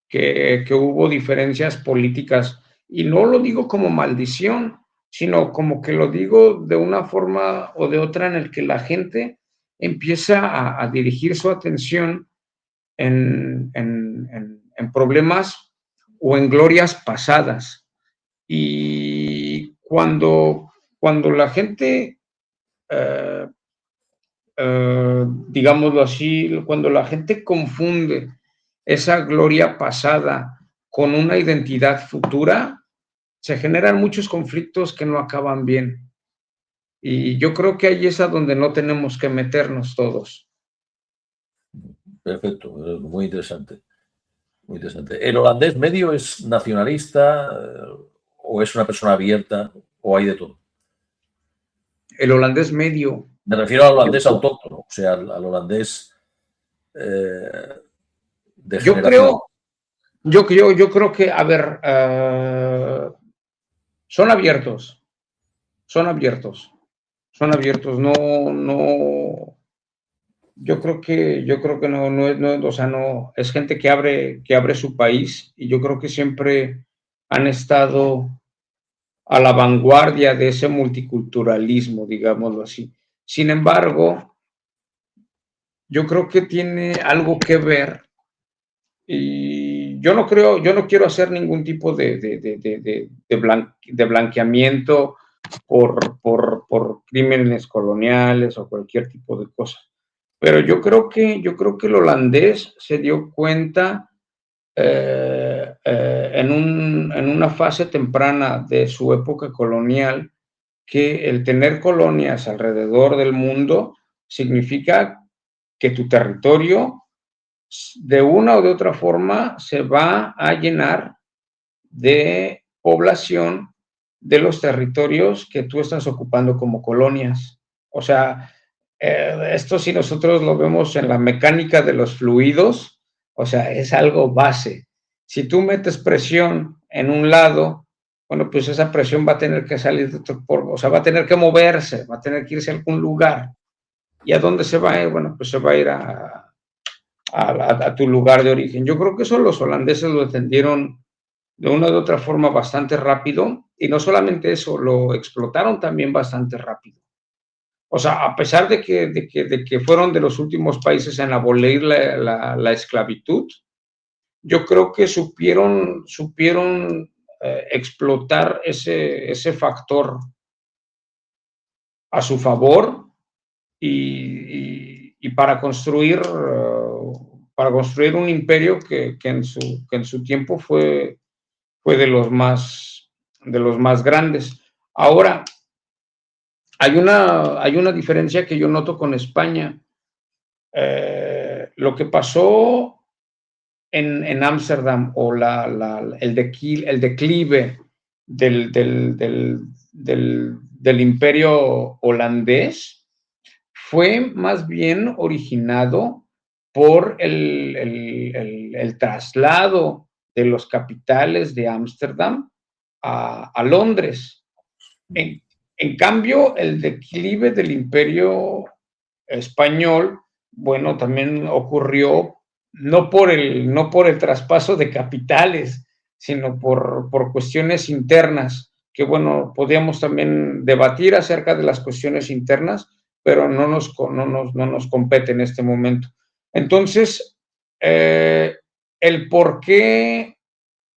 que hubo diferencias políticas. Y no lo digo como maldición, sino como que lo digo de una forma o de otra en el que la gente empieza a dirigir su atención en problemas o en glorias pasadas. Y cuando la gente, eh, digámoslo así, cuando la gente confunde esa gloria pasada con una identidad futura, se generan muchos conflictos que no acaban bien. Y yo creo que ahí es a donde no tenemos que meternos todos. Perfecto, muy interesante. Muy interesante. ¿El holandés medio es nacionalista o es una persona abierta o hay de todo? El holandés medio. Me refiero al holandés autóctono, o sea, al holandés de generación. Yo creo que, a ver, son abiertos, no, yo creo que no, o sea, no, es gente que abre su país, y yo creo que siempre han estado a la vanguardia de ese multiculturalismo, digámoslo así. Sin embargo, yo creo que tiene algo que ver, y yo no quiero hacer ningún tipo de blanqueamiento por crímenes coloniales o cualquier tipo de cosa. Pero yo creo que el holandés se dio cuenta en una fase temprana de su época colonial, que el tener colonias alrededor del mundo significa que tu territorio, de una o de otra forma, se va a llenar de población de los territorios que tú estás ocupando como colonias. O sea, esto, si nosotros lo vemos en la mecánica de los fluidos, o sea, es algo base. Si tú metes presión en un lado, bueno, pues esa presión va a tener que salir de otro, o sea, va a tener que moverse, va a tener que irse a algún lugar. ¿Y a dónde se va a ir? Bueno, pues se va a ir a tu lugar de origen. Yo creo que eso los holandeses lo entendieron de una u otra forma bastante rápido, y no solamente eso, lo explotaron también bastante rápido. O sea, a pesar de que fueron de los últimos países en abolir la esclavitud, yo creo que supieron explotar ese factor a su favor, y para construir un imperio que en su tiempo fue de los más grandes. Ahora, hay una diferencia que yo noto con España. Lo que pasó en Ámsterdam, o el declive del imperio holandés, fue más bien originado por el traslado de los capitales de Ámsterdam a Londres. En cambio, el declive del imperio español, bueno, también ocurrió no por el traspaso de capitales, sino por cuestiones internas, que, bueno, podíamos también debatir acerca de las cuestiones internas, pero no nos compete en este momento. Entonces, el por qué,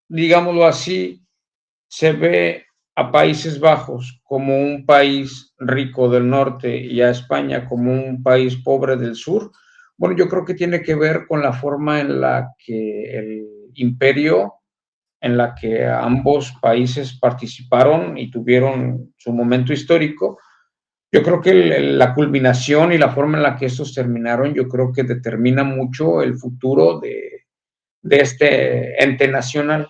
digámoslo así, se ve a Países Bajos como un país rico del norte y a España como un país pobre del sur, bueno, yo creo que tiene que ver con la forma en la que el imperio, en la que ambos países participaron y tuvieron su momento histórico. Yo creo que la culminación y la forma en la que estos terminaron, yo creo que determina mucho el futuro de este ente nacional.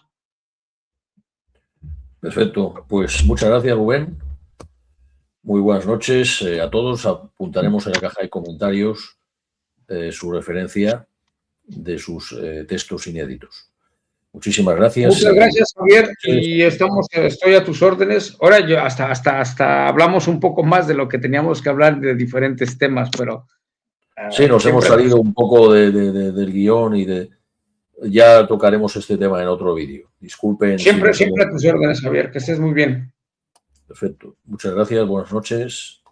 Perfecto, pues muchas gracias, Rubén. Muy buenas noches a todos. Apuntaremos en la caja de comentarios su referencia de sus textos inéditos. Muchísimas gracias. Muchas gracias, Javier, y estoy a tus órdenes. Ahora yo hasta hablamos un poco más de lo que teníamos que hablar, de diferentes temas, pero... Sí, nos hemos salido un poco del guión, y ya tocaremos este tema en otro vídeo. Disculpen. Siempre a tus órdenes, Javier, que estés muy bien. Perfecto. Muchas gracias, buenas noches.